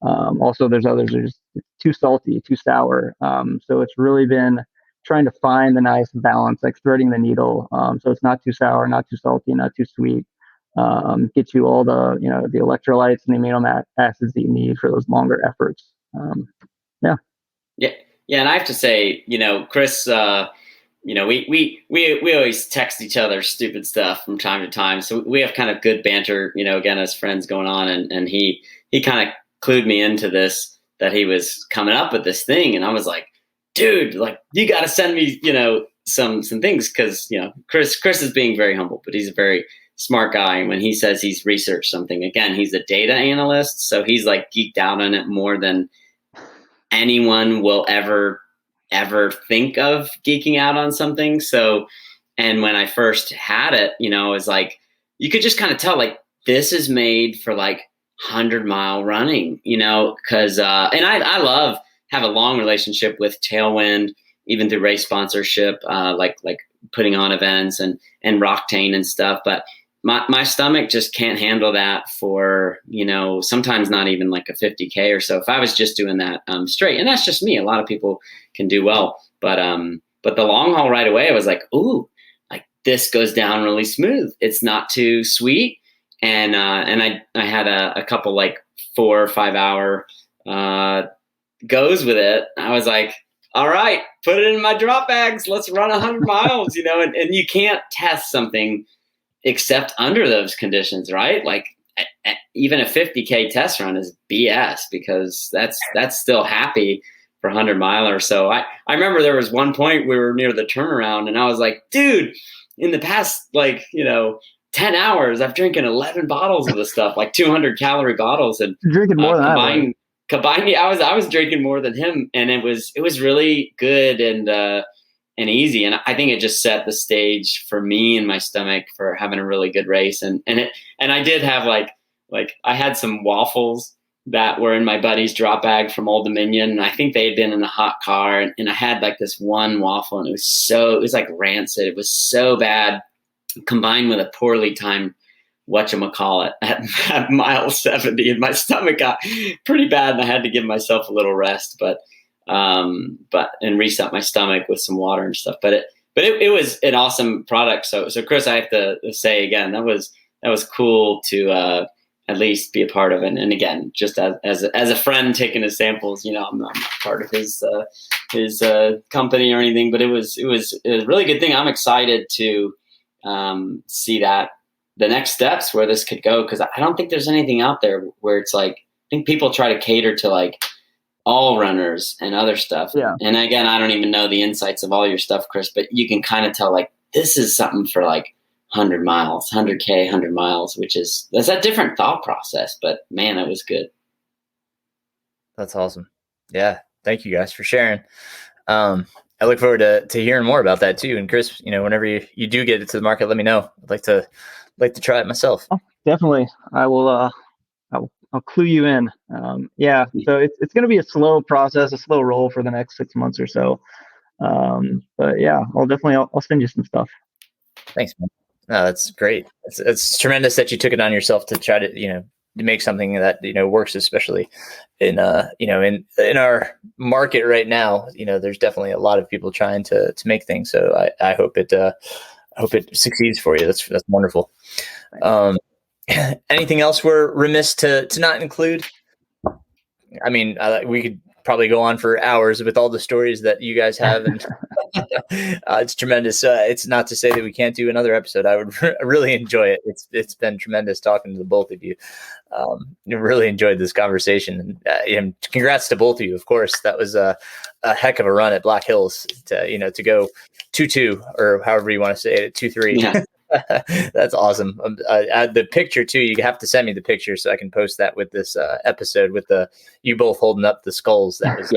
Also, there's others that are just too salty, too sour. So it's really been trying to find the nice balance, like threading the needle. So it's not too sour, not too salty, not too sweet. Get you all the the electrolytes and the amino acids that you need for those longer efforts. Yeah. And I have to say, Chris, we always text each other stupid stuff from time to time, so we have kind of good banter, again as friends going on, and he kind of clued me into this, that he was coming up with this thing, and I was like, dude, like, you got to send me some things, because Chris is being very humble, but he's a very smart guy. And when he says he's researched something, again, he's a data analyst. So he's like geeked out on it more than anyone will ever think of geeking out on something. So, and when I first had it, it was like, you could just kind of tell, like, this is made for like 100-mile running, cause, and I have a long relationship with Tailwind, even through race sponsorship, like putting on events and Roctane and stuff. But my stomach just can't handle that for, sometimes not even like a 50K or so. If I was just doing that straight, and that's just me, a lot of people can do well, but the long haul right away, I was like, ooh, like this goes down really smooth. It's not too sweet. And I had a couple like 4 or 5 hour goes with it. I was like, all right, put it in my drop bags. Let's run 100 miles, and you can't test something except under those conditions, right? Like even a 50K test run is BS, because that's still happy for 100-miler. So I remember there was one point we were near the turnaround, and I was like, dude, in the past, 10 hours, I've drinking 11 bottles of this stuff, like 200-calorie bottles, and drinking more than combined, I was drinking more than him, and it was really good and easy. And I think it just set the stage for me and my stomach for having a really good race. And I did have like I had some waffles that were in my buddy's drop bag from Old Dominion. And I think they had been in a hot car, and I had like this one waffle, and it was like rancid. It was so bad, combined with a poorly timed whatchamacallit at mile 70, and my stomach got pretty bad, and I had to give myself a little rest, and reset my stomach with some water and stuff. But it was an awesome product. So Chris, I have to say again, that was cool to at least be a part of it. And again, just as a friend taking his samples, I'm not part of his company or anything, but it was a really good thing. I'm excited to see that the next steps where this could go, because I don't think there's anything out there where it's like, I think people try to cater to like all runners and other stuff. Yeah. And again, I don't even know the insights of all your stuff, Chris, but you can kind of tell like this is something for like 100 miles, 100K, 100 miles, that's a different thought process, but man, that was good. That's awesome. Yeah. Thank you guys for sharing. I look forward to hearing more about that too. And Chris, whenever you do get it to the market, let me know. I'd like to try it myself. Oh, definitely. I will, I'll clue you in. So it's going to be a slow process, a slow roll for the next 6 months or so. But yeah, I'll send you some stuff. Thanks, man. No, that's great. It's tremendous that you took it on yourself to try to, to make something that, works, especially in, in our market right now. There's definitely a lot of people trying to make things. So I hope it succeeds for you. That's wonderful. Anything else we're remiss to not include? I mean, we could probably go on for hours with all the stories that you guys have, and it's tremendous. It's not to say that we can't do another episode. I would really enjoy it. It's been tremendous talking to the both of you. Really enjoyed this conversation, and congrats to both of you. Of course, that was a heck of a run at Black Hills to go 2-2 or however you want to say it, 2-3. Yeah. That's awesome. The picture too, you have to send me the picture so I can post that with this episode with you both holding up the skulls. That was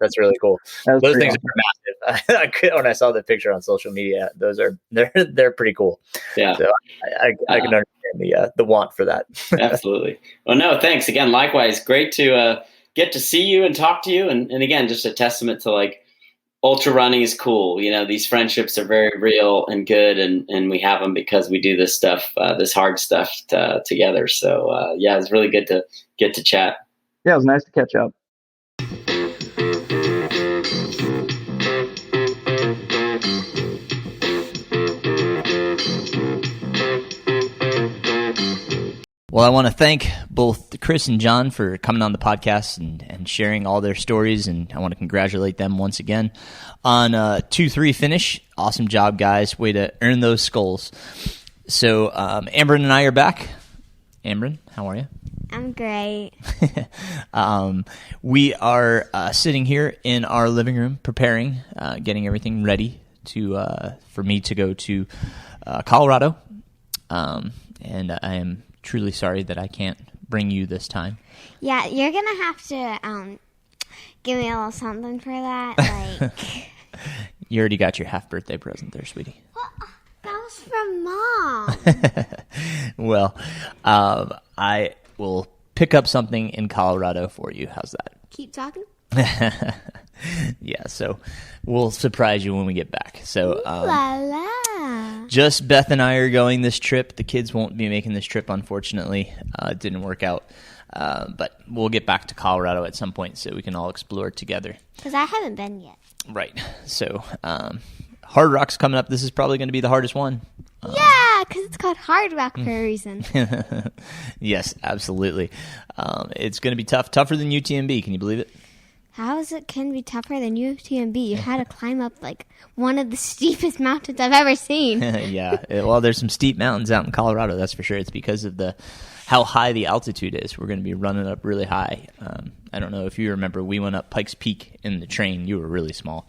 that's really cool. Those things are massive. When I saw the picture on social media, they're pretty cool. Yeah, so I can understand the want for that. Absolutely. Well, no, thanks again. Likewise, great to get to see you and talk to you, and again, just a testament to like, ultra running is cool. These friendships are very real and good, and we have them because we do this stuff, this hard stuff together. So it's really good to get to chat. Yeah, it was nice to catch up. Well, I want to thank both Chris and John for coming on the podcast and sharing all their stories, and I want to congratulate them once again on a 2-3 finish. Awesome job, guys. Way to earn those skulls. So Amberin and I are back. Amberin, how are you? I'm great. We are sitting here in our living room preparing, getting everything ready for me to go to Colorado, and I am truly sorry that I can't bring you this time. Yeah, you're going to have to give me a little something for that. Like, you already got your half-birthday present there, sweetie. Well, that was from Mom. Well, I will pick up something in Colorado for you. How's that? Keep talking. Yeah, so we'll surprise you when we get back. So, la la. Just Beth and I are going this trip. The kids won't be making this trip, unfortunately. It didn't work out. But we'll get back to Colorado at some point so we can all explore together. Because I haven't been yet. Right. So, Hard Rock's coming up. This is probably going to be the hardest one. Yeah, because it's called Hard Rock for a reason. Yes, absolutely. It's going to be tougher than UTMB. Can you believe it? How is it can be tougher than UTMB? You had to climb up like one of the steepest mountains I've ever seen. Yeah, well, there's some steep mountains out in Colorado, that's for sure. It's because of how high the altitude is. We're going to be running up really high. I don't know if you remember, we went up Pikes Peak in the train. You were really small.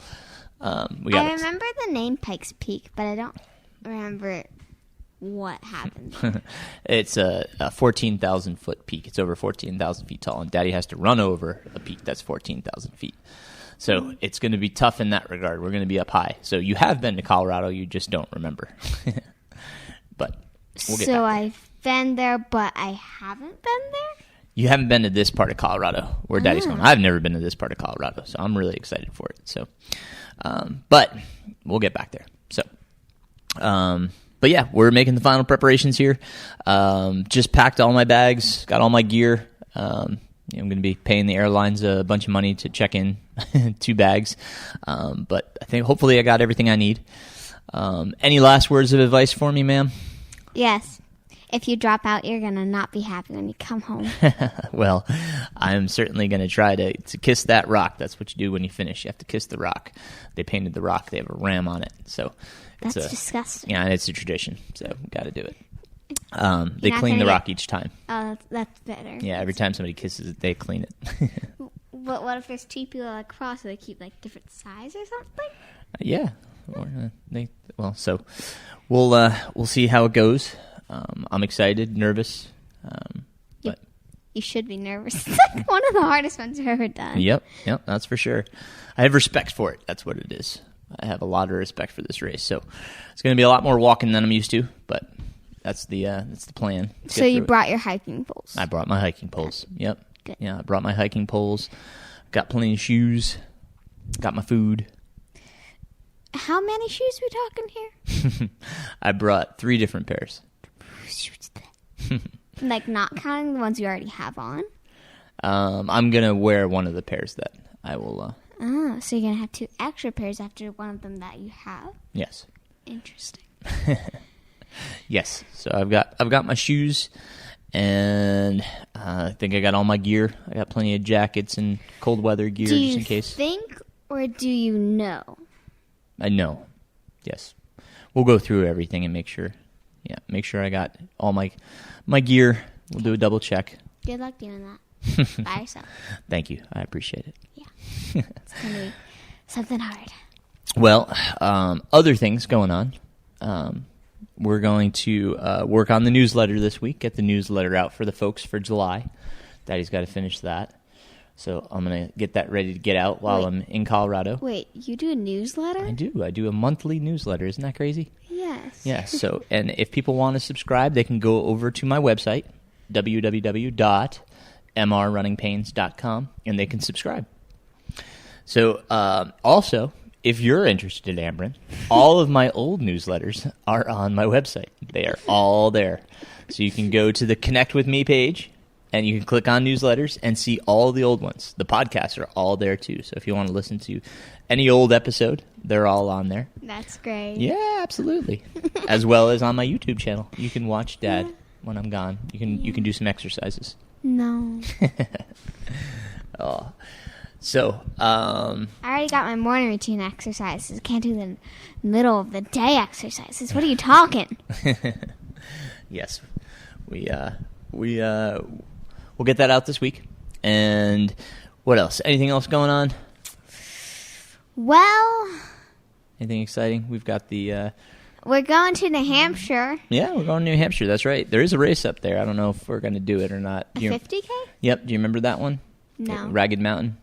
I remember the name Pikes Peak, but I don't remember what happened. It's a 14,000 foot peak. It's over 14,000 feet tall, and Daddy has to run over a peak that's 14,000 feet. So it's going to be tough in that regard. We're going to be up high. So you have been to Colorado, you just don't remember. But we'll get so I've been there, but I haven't been there? You haven't been to this part of Colorado where Daddy's going. I've never been to this part of Colorado, so I'm really excited for it. So, but we'll get back there. So, but yeah, we're making the final preparations here. Just packed all my bags, got all my gear. I'm going to be paying the airlines a bunch of money to check in 2 bags. But I think hopefully I got everything I need. Any last words of advice for me, ma'am? Yes. If you drop out, you're going to not be happy when you come home. Well, I'm certainly going to try to kiss that rock. That's what you do when you finish. You have to kiss the rock. They painted the rock. They have a ram on it. So that's disgusting. Yeah, it's a tradition. So got to do it. They clean the rock each time. Oh, that's better. Yeah, every time somebody kisses it, they clean it. But what if there's 2 people across, so they keep like different size or something? Yeah. So we'll see how it goes. I'm excited, nervous. But you should be nervous. It's like one of the hardest ones I've ever done. Yep, that's for sure. I have respect for it. That's what it is. I have a lot of respect for this race. So it's going to be a lot more walking than I'm used to, but that's the plan. So you brought your hiking poles? I brought my hiking poles. Yep. Good. Yeah, I brought my hiking poles. Got plenty of shoes. Got my food. How many shoes we talking here? I brought 3 different pairs. Like not counting the ones you already have on? I'm going to wear one of the pairs that I will... Oh, so you're going to have 2 extra pairs after one of them that you have? Yes. Interesting. Yes. So I've got my shoes, and I think I got all my gear. I got plenty of jackets and cold weather gear just in case. Do you think or do you know? I know. Yes. We'll go through everything and make sure. Yeah, make sure I got all my gear. We'll do a double check. Good luck doing that by yourself. Thank you. I appreciate it. Yeah. It's going to be something hard. Well, other things going on. We're going to work on the newsletter this week, get the newsletter out for the folks for July. Daddy's got to finish that. So I'm going to get that ready to get out while I'm in Colorado. Wait, you do a newsletter? I do. I do a monthly newsletter. Isn't that crazy? Yes. Yeah. So, and if people want to subscribe, they can go over to my website, www.mrrunningpains.com, and they can subscribe. So, also, if you're interested, Amberin, all of my old newsletters are on my website. They are all there. So you can go to the Connect With Me page, and you can click on newsletters and see all the old ones. The podcasts are all there, too. So if you want to listen to any old episode, they're all on there. That's great. Yeah, absolutely. As well as on my YouTube channel. You can watch Dad when I'm gone. You can do some exercises. No. Oh. So, I already got my morning routine exercises. Can't do the middle of the day exercises. What are you talking? Yes. We'll get that out this week. And what else? Anything else going on? Well, anything exciting? We've got the we're going to New Hampshire. Yeah, we're going to New Hampshire. That's right. There is a race up there. I don't know if we're going to do it or not. A 50K? Yep. Do you remember that one? No. Ragged Mountain?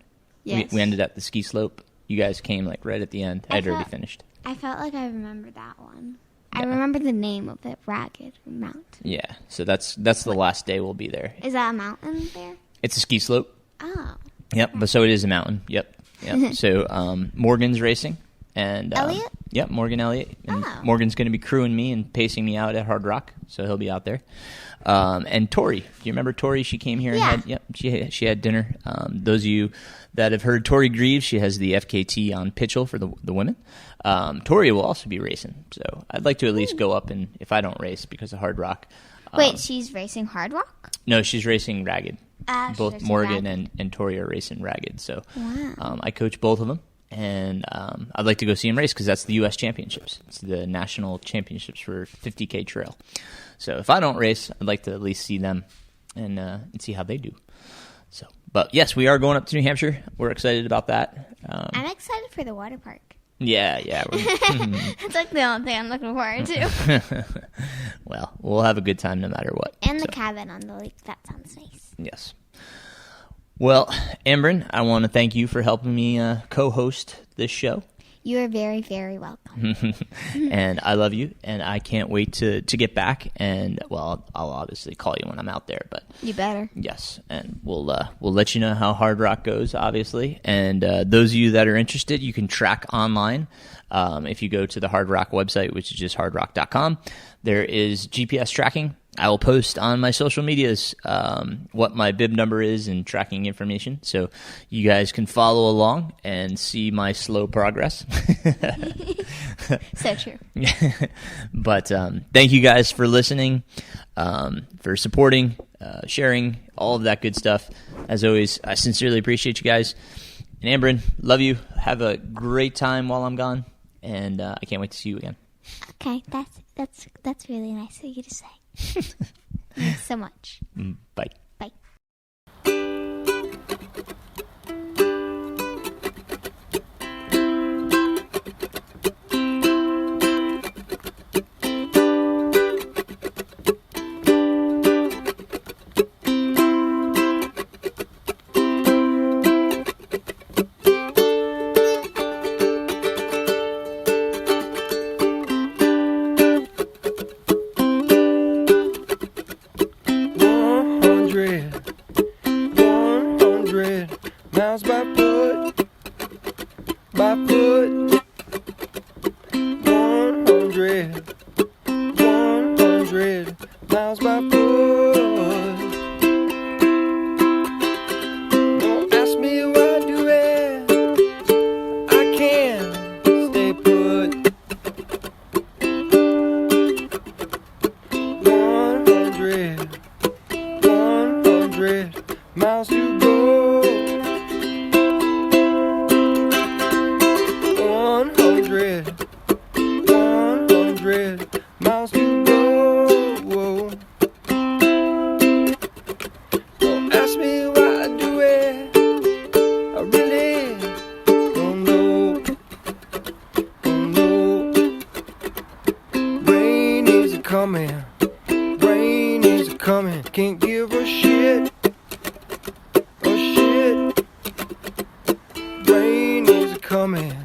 Yes. We ended at the ski slope. You guys came like right at the end. I'd already finished. I felt like I remember that one. Yeah. I remember the name of it, Ragged Mountain. Yeah. So that's the last day we'll be there. Is that a mountain there? It's a ski slope. Oh. Yep. But so it is a mountain. Yep. So Morgan's racing. And Elliot? Yep, Morgan Elliott. And Morgan's going to be crewing me and pacing me out at Hard Rock, so he'll be out there. And Tori, do you remember Tori? She came here and she had dinner. Those of you that have heard Tori Greaves, she has the FKT on Pitchell for the women. Tori will also be racing, so I'd like to at least go up and if I don't race because of Hard Rock. Wait, she's racing Hard Rock? No, she's racing Ragged. Both Morgan Ragged. and Tori are racing Ragged, so wow. I coach both of them. And I'd like to go see him race because that's the U.S. Championships. It's the national championships for 50K trail. So if I don't race, I'd like to at least see them and see how they do. So, but yes, we are going up to New Hampshire. We're excited about that. I'm excited for the water park. Yeah. That's like the only thing I'm looking forward to. Well, we'll have a good time no matter what. And the cabin on the lake. That sounds nice. Yes. Well, Amberin, I want to thank you for helping me co-host this show. You are very, very welcome. And I love you, and I can't wait to get back. And, well, I'll obviously call you when I'm out there. But you better. Yes, and we'll let you know how Hard Rock goes, obviously. And those of you that are interested, you can track online. If you go to the Hard Rock website, which is just hardrock.com, there is GPS tracking. I will post on my social medias what my bib number is and tracking information, so you guys can follow along and see my slow progress. So true. But thank you guys for listening, for supporting, sharing, all of that good stuff. As always, I sincerely appreciate you guys. And Amberin, love you. Have a great time while I'm gone, and I can't wait to see you again. Okay, that's really nice of you to say. Thanks so much. Bye. Bye. 100 miles by foot, 100 miles to go. 100 miles to go. Don't ask me why I do it. I really don't know. Rain is coming. Rain is coming. Can't give a shit. Rain is coming.